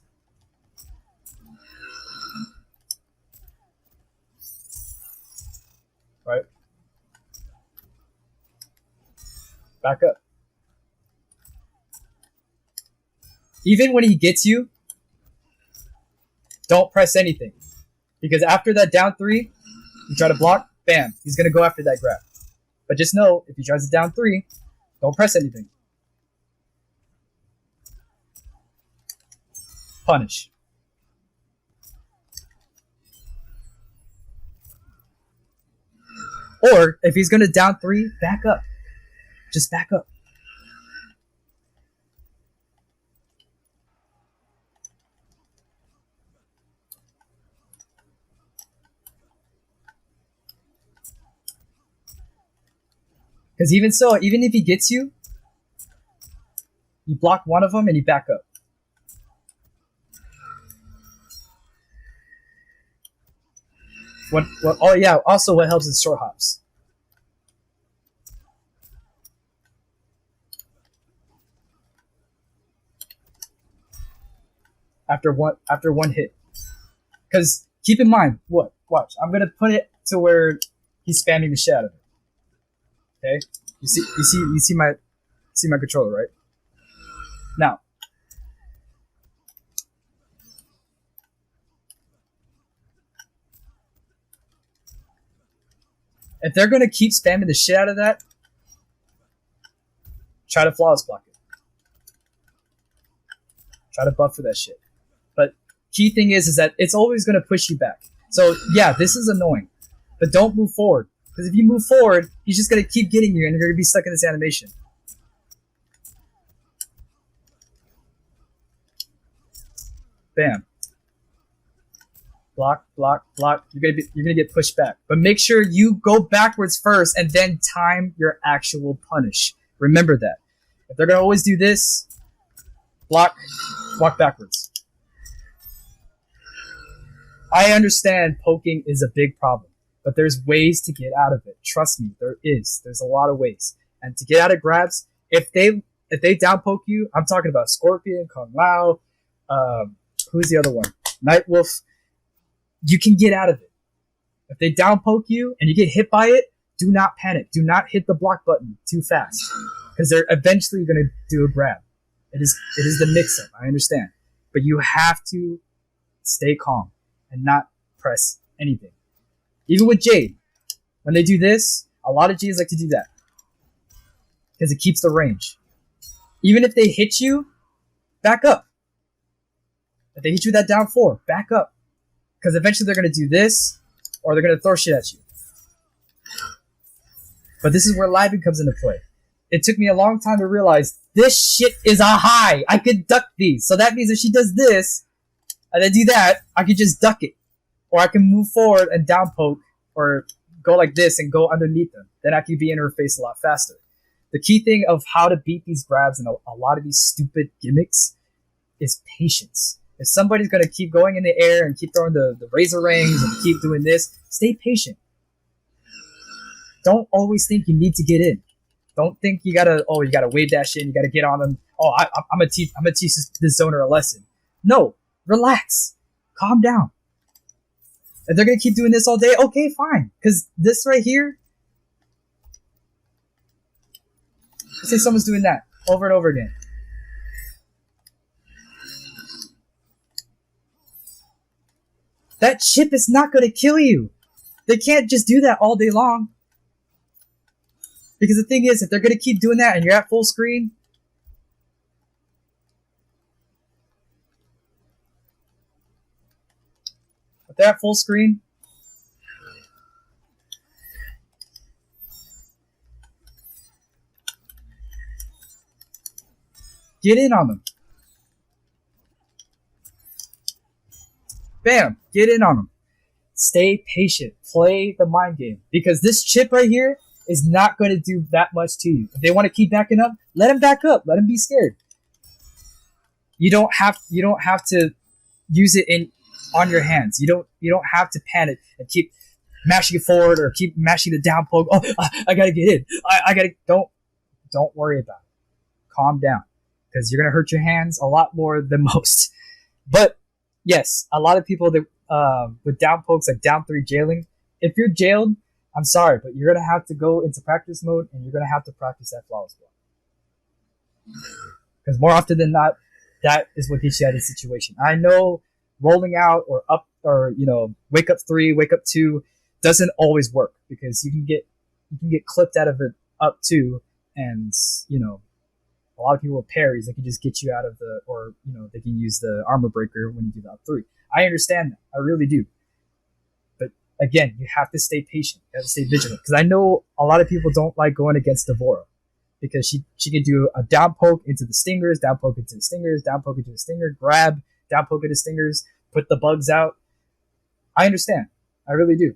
Right? Back up. Even when he gets you, don't press anything. Because after that down three, you try to block, bam, he's going to go after that grab. But just know, if he tries to down three, don't press anything. Punish. Or, if he's going to down three, back up. Just back up. Because even so, even if he gets you, you block one of them and you back up. What? Oh yeah. Also, what helps is short hops. After one hit. Because keep in mind, what? Watch. I'm gonna put it to where he's spamming the shit out of it. Okay, you see my controller, right? Now, if they're gonna keep spamming the shit out of that, try to flawless block it. Try to buff for that shit. But key thing is that it's always gonna push you back. So yeah, this is annoying, but don't move forward. Because if you move forward, he's just going to keep getting you and you're going to be stuck in this animation. Bam. Block, block, block. You're gonna get pushed back. But make sure you go backwards first and then time your actual punish. Remember that. If they're going to always do this, block, walk backwards. I understand poking is a big problem. But there's ways to get out of it. Trust me, there is. There's a lot of ways. And to get out of grabs, if they down poke you, I'm talking about Scorpion, Kung Lao, who's the other one? Nightwolf. You can get out of it. If they down poke you and you get hit by it, do not panic. Do not hit the block button too fast. Because they're eventually going to do a grab. It is the mix-up, I understand. But you have to stay calm and not press anything. Even with Jade, when they do this, a lot of Jades like to do that. Because it keeps the range. Even if they hit you, back up. If they hit you with that down four, back up. Because eventually they're going to do this, or they're going to throw shit at you. But this is where living comes into play. It took me a long time to realize, this shit is a high. I could duck these. So that means if she does this, and then do that, I could just duck it. Or I can move forward and down poke, or go like this and go underneath them. Then I can be in her face a lot faster. The key thing of how to beat these grabs and a lot of these stupid gimmicks is patience. If somebody's going to keep going in the air and keep throwing the razor rings and keep doing this, stay patient. Don't always think you need to get in. Don't think you gotta wave that shit and you gotta get on them. Oh, I'm gonna teach this zoner a lesson. No, relax. Calm down. If they're going to keep doing this all day, okay, fine. Because this right here, let's say someone's doing that over and over again. That chip is not going to kill you. They can't just do that all day long. Because the thing is, if they're going to keep doing that and you're at full screen, if they're at full screen, get in on them. Bam, get in on them. Stay patient. Play the mind game. Because this chip right here is not going to do that much to you. If they want to keep backing up, let them back up. Let them be scared. You don't have to use it on your hands. You don't have to panic and keep mashing it forward or keep mashing the down poke. Oh, I gotta get in. I gotta don't worry about it. Calm down. Because you're gonna hurt your hands a lot more than most. But yes, a lot of people that with down pokes, like down 3 jailing, if you're jailed, I'm sorry, but you're going to have to go into practice mode and you're going to have to practice that flawless block. Because more often than not, that is what gets you out of the situation. I know rolling out or up or, wake up 3, wake up 2 doesn't always work because you can get clipped out of it up 2 and, a lot of people with parries, they can just get you out of or they can use the armor breaker when you do the up 3. I understand that. I really do. But again, you have to stay patient. You have to stay vigilant. Because I know a lot of people don't like going against Devora. Because she can do a down poke into the stingers, down poke into the stingers, down poke into the stinger, grab, down poke into stingers, put the bugs out. I understand. I really do.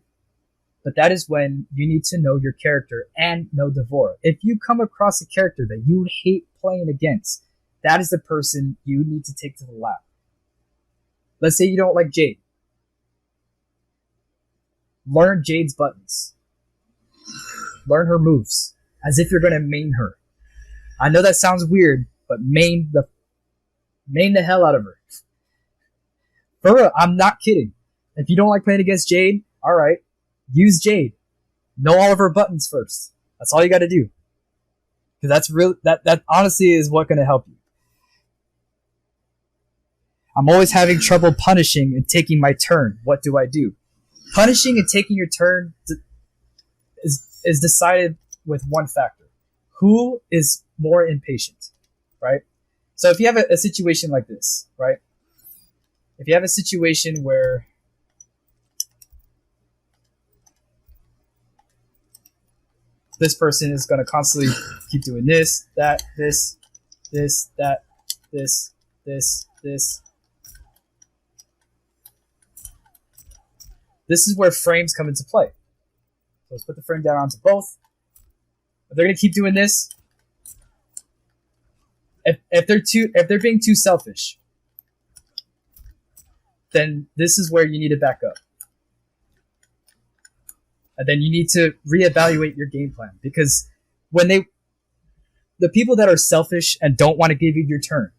But that is when you need to know your character and know Devora. If you come across a character that you hate playing against, that is the person you need to take to the lab. Let's say you don't like Jade. Learn Jade's buttons. Learn her moves. As if you're going to main her. I know that sounds weird, but main the hell out of her. For real, I'm not kidding. If you don't like playing against Jade, alright. Use Jade. Know all of her buttons first. That's all you got to do. Because that's real. That honestly is what going to help you. I'm always having trouble punishing and taking my turn. What do I do? Punishing and taking your turn is decided with one factor. Who is more impatient, right? So if you have a situation like this, right? If you have a situation where this person is going to constantly keep doing this, that, this, that, this. This is where frames come into play. So let's put the frame down onto both. If they're going to keep doing this, if they're being too selfish, then this is where you need to back up. And then you need to reevaluate your game plan. Because when the people that are selfish and don't want to give you your turn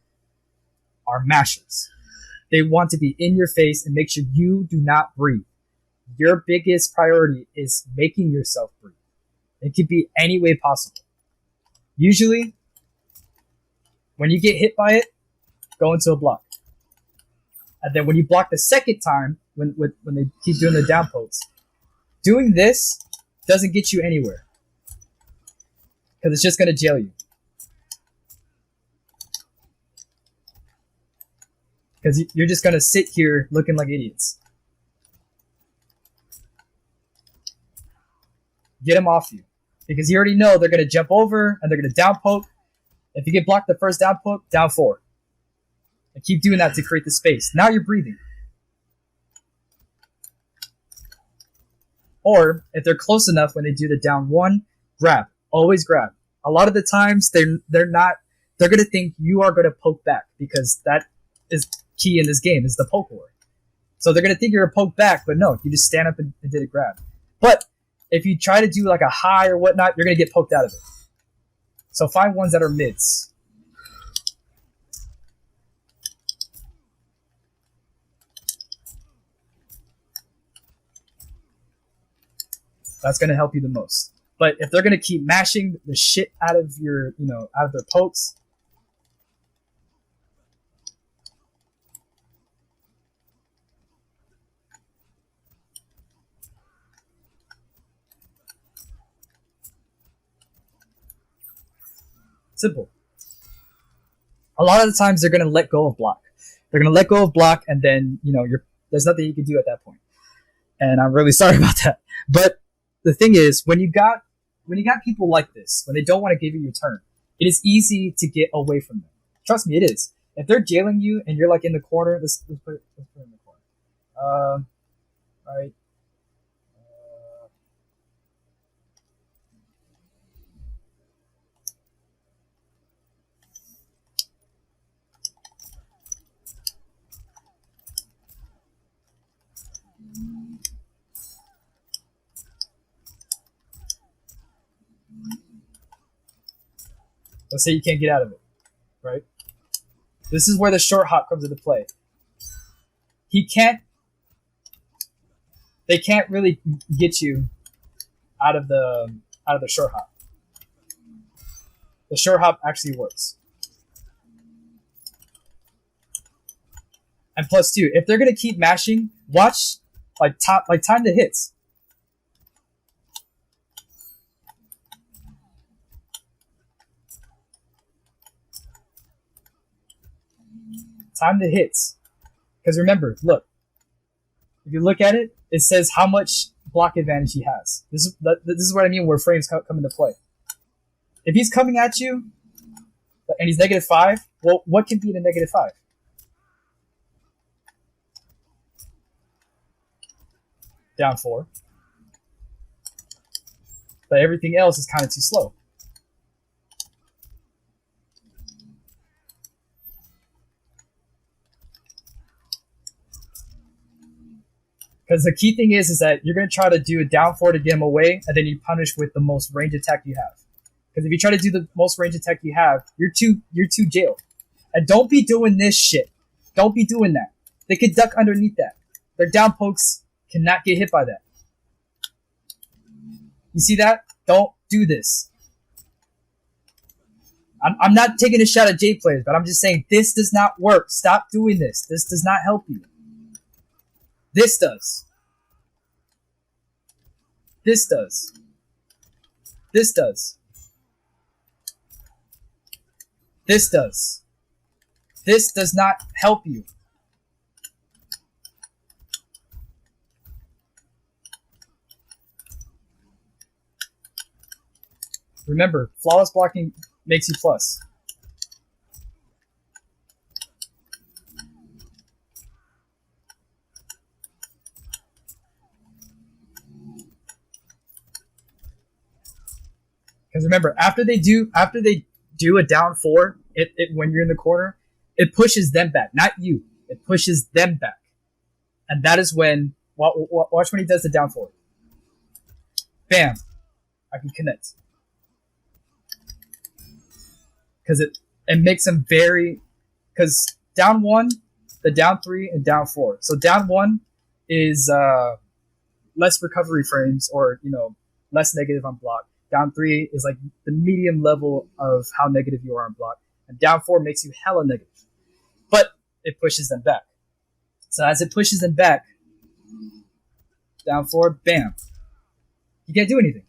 are mashers. They want to be in your face and make sure you do not breathe. Your biggest priority is making yourself breathe. It could be any way possible. Usually, when you get hit by it, go into a block. And then when you block the second time, when they keep doing the down pokes, doing this doesn't get you anywhere. Because it's just going to jail you. Because you're just going to sit here looking like idiots. Get them off you. Because you already know they're going to jump over and they're going to down poke. If you get blocked the first down poke, down 4. And keep doing that to create the space. Now you're breathing. Or, if they're close enough when they do the down 1, grab. Always grab. A lot of the times, they're going to think you are going to poke back. Because that is key in this game, is the poke war. So they're going to think you're a poke back, but no, you just stand up and did a grab. But, if you try to do like a high or whatnot, you're going to get poked out of it. So find ones that are mids. That's going to help you the most. But if they're going to keep mashing the shit out of out of their pokes, simple. A lot of the times they're going to let go of block. They're going to let go of block, and then, there's nothing you can do at that point. And I'm really sorry about that. But the thing is, when you got people like this, when they don't want to give you your turn, it is easy to get away from them. Trust me, it is. If they're jailing you and you're like in the corner, let's put it in the corner. All right. Let's say you can't get out of it, right? This is where the short hop comes into play. They can't really get you out of the short hop. The short hop actually works. And plus two, if they're gonna keep mashing, watch time the hits. Time the hits. Because remember, look. If you look at it, it says how much block advantage he has. This is what I mean where frames come into play. If he's coming at you and he's -5, well, what can beat a -5? Down 4. But everything else is kind of too slow. Because the key thing is that you're going to try to do a down 4 to get him away, and then you punish with the most range attack you have. Because if you try to do the most range attack you have, you're too jailed. And don't be doing this shit. Don't be doing that. They could duck underneath that. Their down pokes cannot get hit by that. You see that? Don't do this. I'm not taking a shot at J players, but I'm just saying this does not work. Stop doing this. This does not help you. This does. This does. This does. This does. This does not help you. Remember, flawless blocking makes you plus. Because remember, after they do a down 4, when you're in the corner, it pushes them back, not you. It pushes them back, and that is when watch when he does the down 4. Bam, I can connect because it makes them because down 1, the down 3, and down 4. So down 1 is less recovery frames or less negative on block. Down 3 is like the medium level of how negative you are on block. And down 4 makes you hella negative. But it pushes them back. So as it pushes them back, down 4, bam. You can't do anything.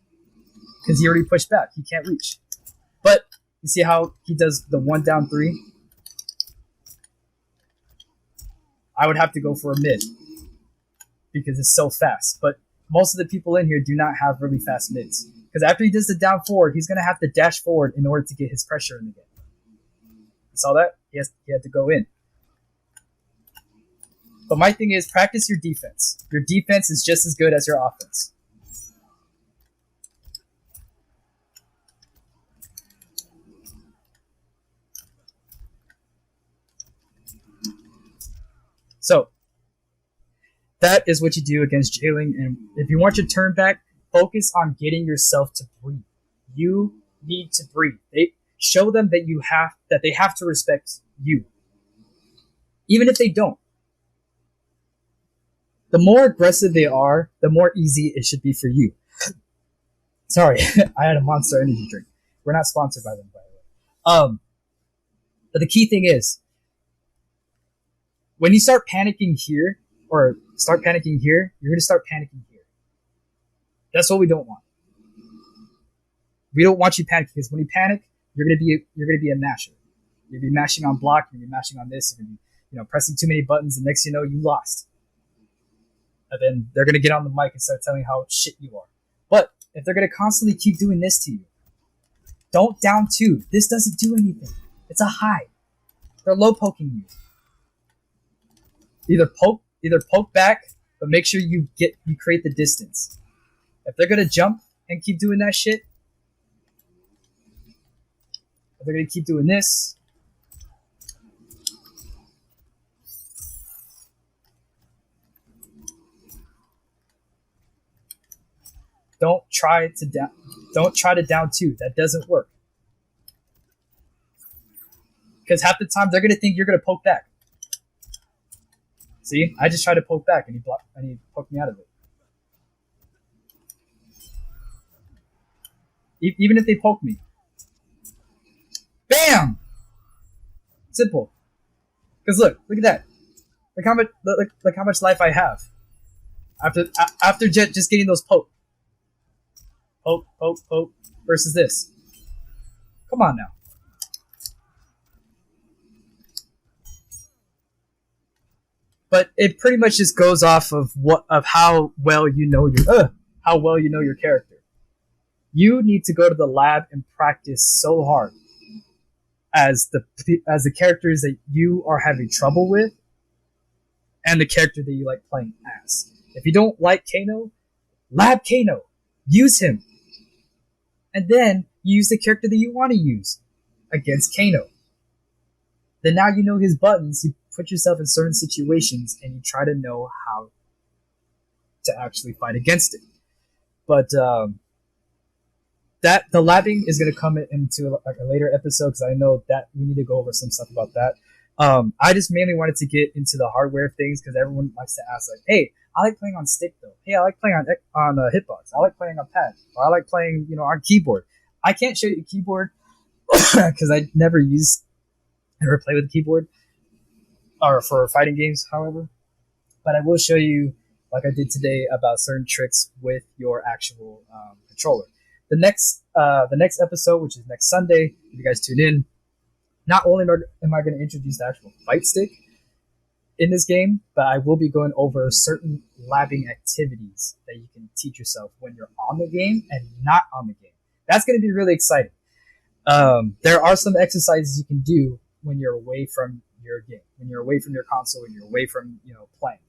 Because he already pushed back. He can't reach. But you see how he does the 1 down 3? I would have to go for a mid. Because it's so fast. But most of the people in here do not have really fast mids. Because after he does the down 4, he's going to have to dash forward in order to get his pressure in again. You saw that? He had to go in. But my thing is, practice your defense. Your defense is just as good as your offense. So, that is what you do against jailing. And if you want your turn back, focus on getting yourself to breathe. You need to breathe. Show them that they have to respect you. Even if they don't. The more aggressive they are, the more easy it should be for you. Sorry, I had a Monster Energy drink. We're not sponsored by them, by the way. But the key thing is, when you start panicking here, or start panicking here, you're gonna start panicking here. That's what we don't want. We don't want you panicking, because when you panic, you're gonna be a masher. You're gonna be mashing on block, you're gonna be mashing on this, you're gonna be pressing too many buttons, and next thing you know, you lost. And then they're gonna get on the mic and start telling how shit you are. But if they're gonna constantly keep doing this to you, don't down two. This doesn't do anything. It's a high. They're low poking you. Either poke back, but make sure you create the distance. If they're gonna jump and keep doing that shit, if they're gonna keep doing this, don't try to down two. That doesn't work. Because half the time they're gonna think you're gonna poke back. See, I just tried to poke back and he poked me out of it. Even if they poke me, bam, simple. Because look at that. Look how much life I have after just getting those poke versus this. Come on now. But it pretty much just goes off of how well you know your character. You need to go to the lab and practice so hard as the characters that you are having trouble with, and the character that you like playing as. If you don't like Kano, lab Kano, use him, and then you use the character that you want to use against Kano. Then now you know his buttons. You put yourself in certain situations and you try to know how to actually fight against it. But that the labbing is going to come into like a later episode, because I know that we need to go over some stuff about that. I just mainly wanted to get into the hardware things, because everyone likes to ask, like, hey, I like playing on stick though. Hey, I like playing on hitbox. I like playing on pad. Or I like playing on keyboard. I can't show you a keyboard because I never play with a keyboard or for fighting games, however. But I will show you, like I did today, about certain tricks with your actual controller. The next episode, which is next Sunday, if you guys tune in, not only am I going to introduce the actual fight stick in this game, but I will be going over certain labbing activities that you can teach yourself when you're on the game and not on the game. That's going to be really exciting. There are some exercises you can do when you're away from your game, when you're away from your console, when you're away from playing.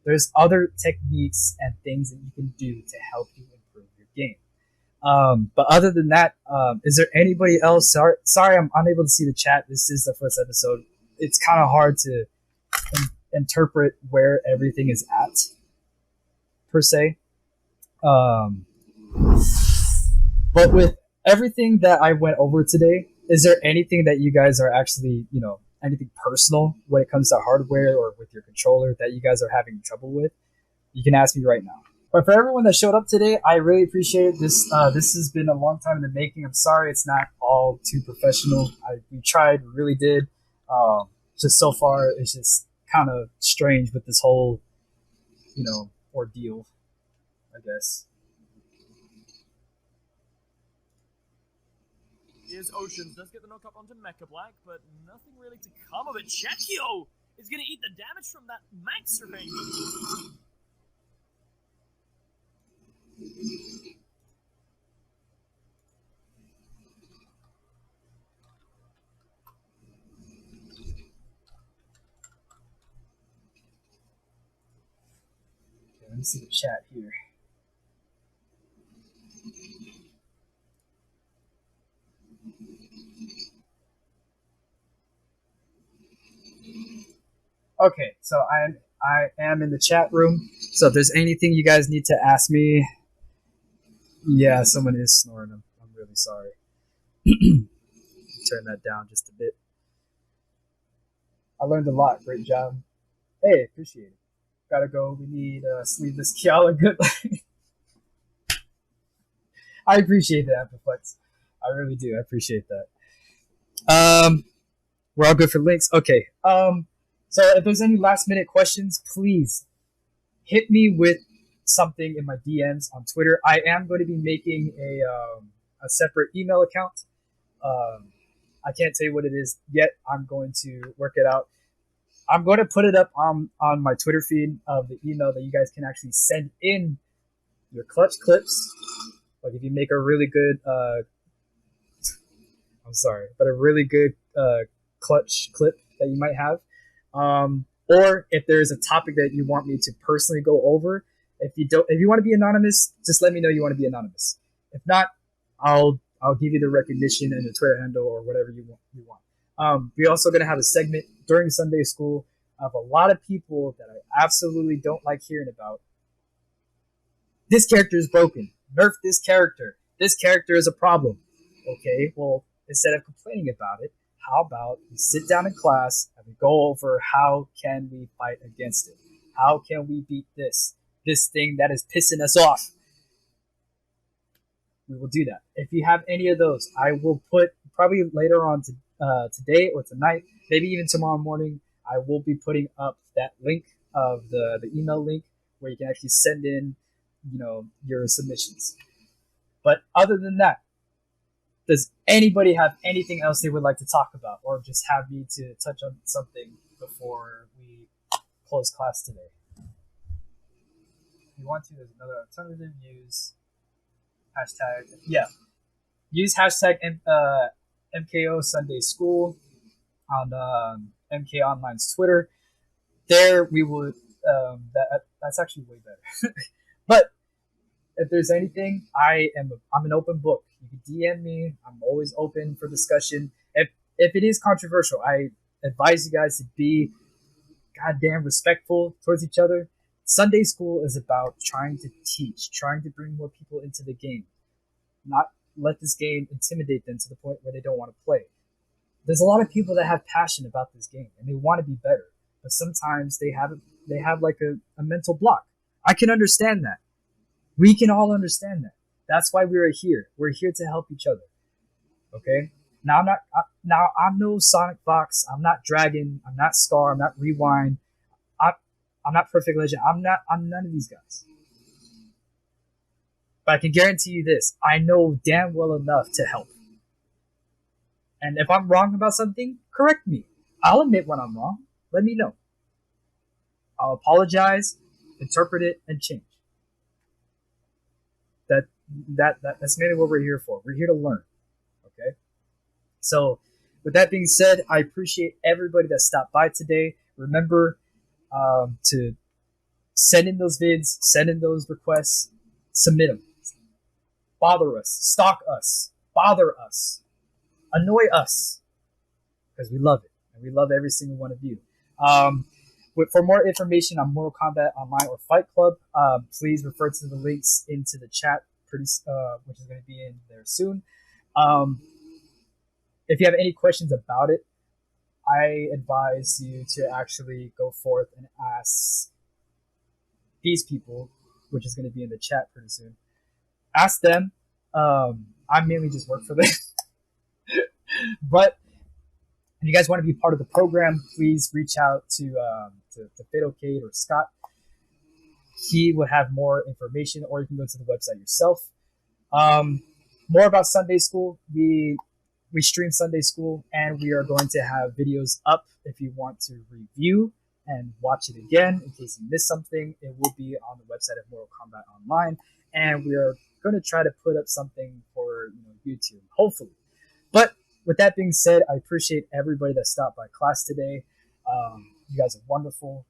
There's other techniques and things that you can do to help you improve your game. But other than that, is there anybody else? Sorry, I'm unable to see the chat. This is the first episode. It's kind of hard to interpret where everything is at, per se. But with everything that I went over today, is there anything that you guys are actually, anything personal when it comes to hardware or with your controller that you guys are having trouble with? You can ask me right now. But for everyone that showed up today, I really appreciate it. This has been a long time in the making. I'm sorry it's not all too professional. We tried, we really did. Just so far, it's just kind of strange with this whole, ordeal, I guess.
Here's Oceans, does get the knock up onto Mecha Black, but nothing really to come of it. Chekio is going to eat the damage from that Max Ring.
Okay, let me see the chat here. Okay, so I am in the chat room. So if there's anything you guys need to ask me, yeah, someone is snoring. I'm really sorry. Turn that down just a bit. I learned a lot. Great job. Hey, appreciate it. Gotta go. We need Sleeveless Kiala. Good. I appreciate that, Ampliflex. I really do. I appreciate that. We're all good for links. Okay. So if there's any last minute questions, please hit me with something in my DMs on Twitter. I am going to be making a separate email account. I can't tell you what it is yet. I'm going to work it out. I'm going to put it up on my Twitter feed of the email that you guys can actually send in your clutch clips. Like if you make a really good, a really good clutch clip that you might have. Or if there's a topic that you want me to personally go over. If you want to be anonymous, just let me know you want to be anonymous. If not, I'll give you the recognition and the Twitter handle or whatever you want. We're also going to have a segment during Sunday school of a lot of people that I absolutely don't like hearing about. This character is broken. Nerf this character. This character is a problem. Okay, well, instead of complaining about it, how about we sit down in class and we go over how can we fight against it? How can we beat this thing that is pissing us off? We will do that. If you have any of those, I will put probably later on today or tonight, maybe even tomorrow morning, I will be putting up that link of the email link where you can actually send in, your submissions. But other than that, does anybody have anything else they would like to talk about or just have me to touch on something before we close class today? If you want to, there's another alternative. Use hashtag MKO Sunday School on MK Online's Twitter. There we would that's actually way better. But if there's anything, I'm an open book. You can DM me. I'm always open for discussion. If it is controversial, I advise you guys to be goddamn respectful towards each other. Sunday school is about trying to teach, trying to bring more people into the game, not let this game intimidate them to the point where they don't want to play. There's a lot of people that have passion about this game and they want to be better, but sometimes they have like a mental block. I can understand that. We can all understand that. That's why we're here. We're here to help each other. Okay? Now I'm no Sonic Fox. I'm not Dragon. I'm not Scar. I'm not Rewind. I'm not Perfect Legend. I'm none of these guys. But I can guarantee you this. I know damn well enough to help. And if I'm wrong about something, correct me. I'll admit when I'm wrong. Let me know. I'll apologize, interpret it, and change. That's mainly what we're here for. We're here to learn. Okay? So, with that being said, I appreciate everybody that stopped by today. Remember to send in those vids, send in those requests, submit them. Bother us, stalk us, bother us, annoy us, because we love it, and we love every single one of you. For more information on Mortal Kombat Online or Fight Club, please refer to the links into the chat, which is going to be in there soon. If you have any questions about it, I advise you to actually go forth and ask these people, which is going to be in the chat pretty soon. Ask them. I mainly just work for them. But if you guys want to be part of the program, please reach out to Fatal Cade or Scott. He will have more information, or you can go to the website yourself. More about Sunday School. We stream Sunday School, and we are going to have videos up if you want to review and watch it again. In case you missed something, it will be on the website of Mortal Kombat Online, and we are going to try to put up something for YouTube, hopefully. But with that being said, I appreciate everybody that stopped by class today. You guys are wonderful.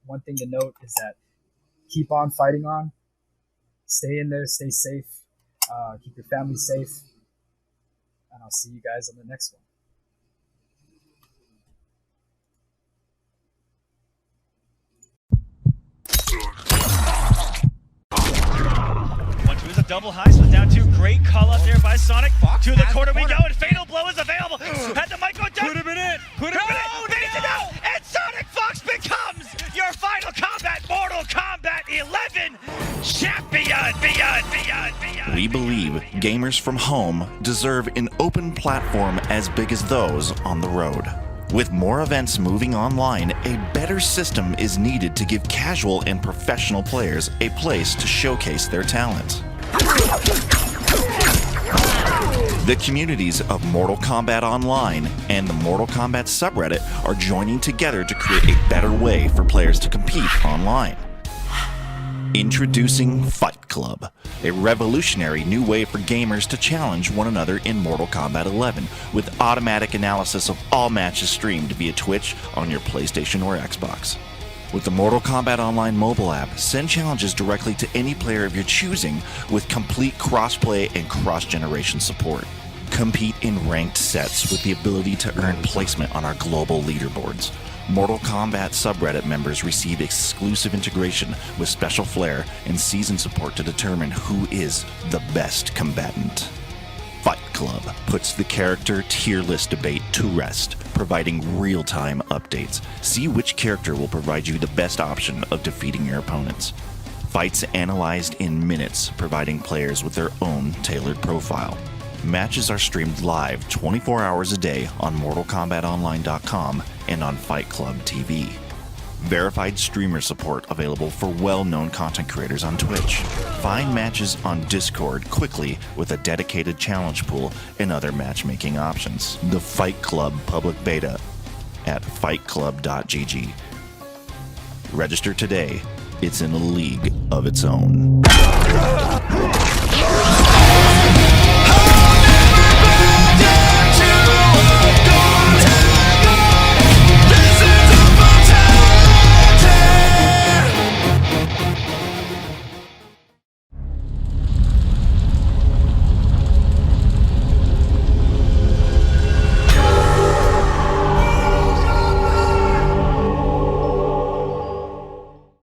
One thing to note is that keep on fighting on. Stay in there. Stay safe. Keep your family safe. And I'll see you guys on the next one.
A double high, so down two. Great call out there by Sonic. Fox to the corner we go, and Fatal Blow is available. Had the mic go down.
Put him in it. Put him in it.
Face it out, and Sonic Fox becomes your Final Kombat Mortal Kombat 11 champion.
We believe gamers from home deserve an open platform as big as those on the road. With more events moving online, a better system is needed to give casual and professional players a place to showcase their talent. The communities of Mortal Kombat Online and the Mortal Kombat subreddit are joining together to create a better way for players to compete online. Introducing Fight Club, a revolutionary new way for gamers to challenge one another in Mortal Kombat 11, with automatic analysis of all matches streamed via Twitch on your PlayStation or Xbox. With the Mortal Kombat Online mobile app, send challenges directly to any player of your choosing with complete crossplay and cross-generation support. Compete in ranked sets with the ability to earn placement on our global leaderboards. Mortal Kombat subreddit members receive exclusive integration with special flair and season support to determine who is the best combatant. Fight Club puts the character tier list debate to rest, providing real-time updates. See which character will provide you the best option of defeating your opponents. Fights analyzed in minutes, providing players with their own tailored profile. Matches are streamed live 24 hours a day on MortalKombatOnline.com and on Fight Club TV. Verified streamer support available for well-known content creators on Twitch. Find matches on Discord quickly with a dedicated challenge pool and other matchmaking options. The Fight Club public beta at fightclub.gg. Register today. It's in a league of its own.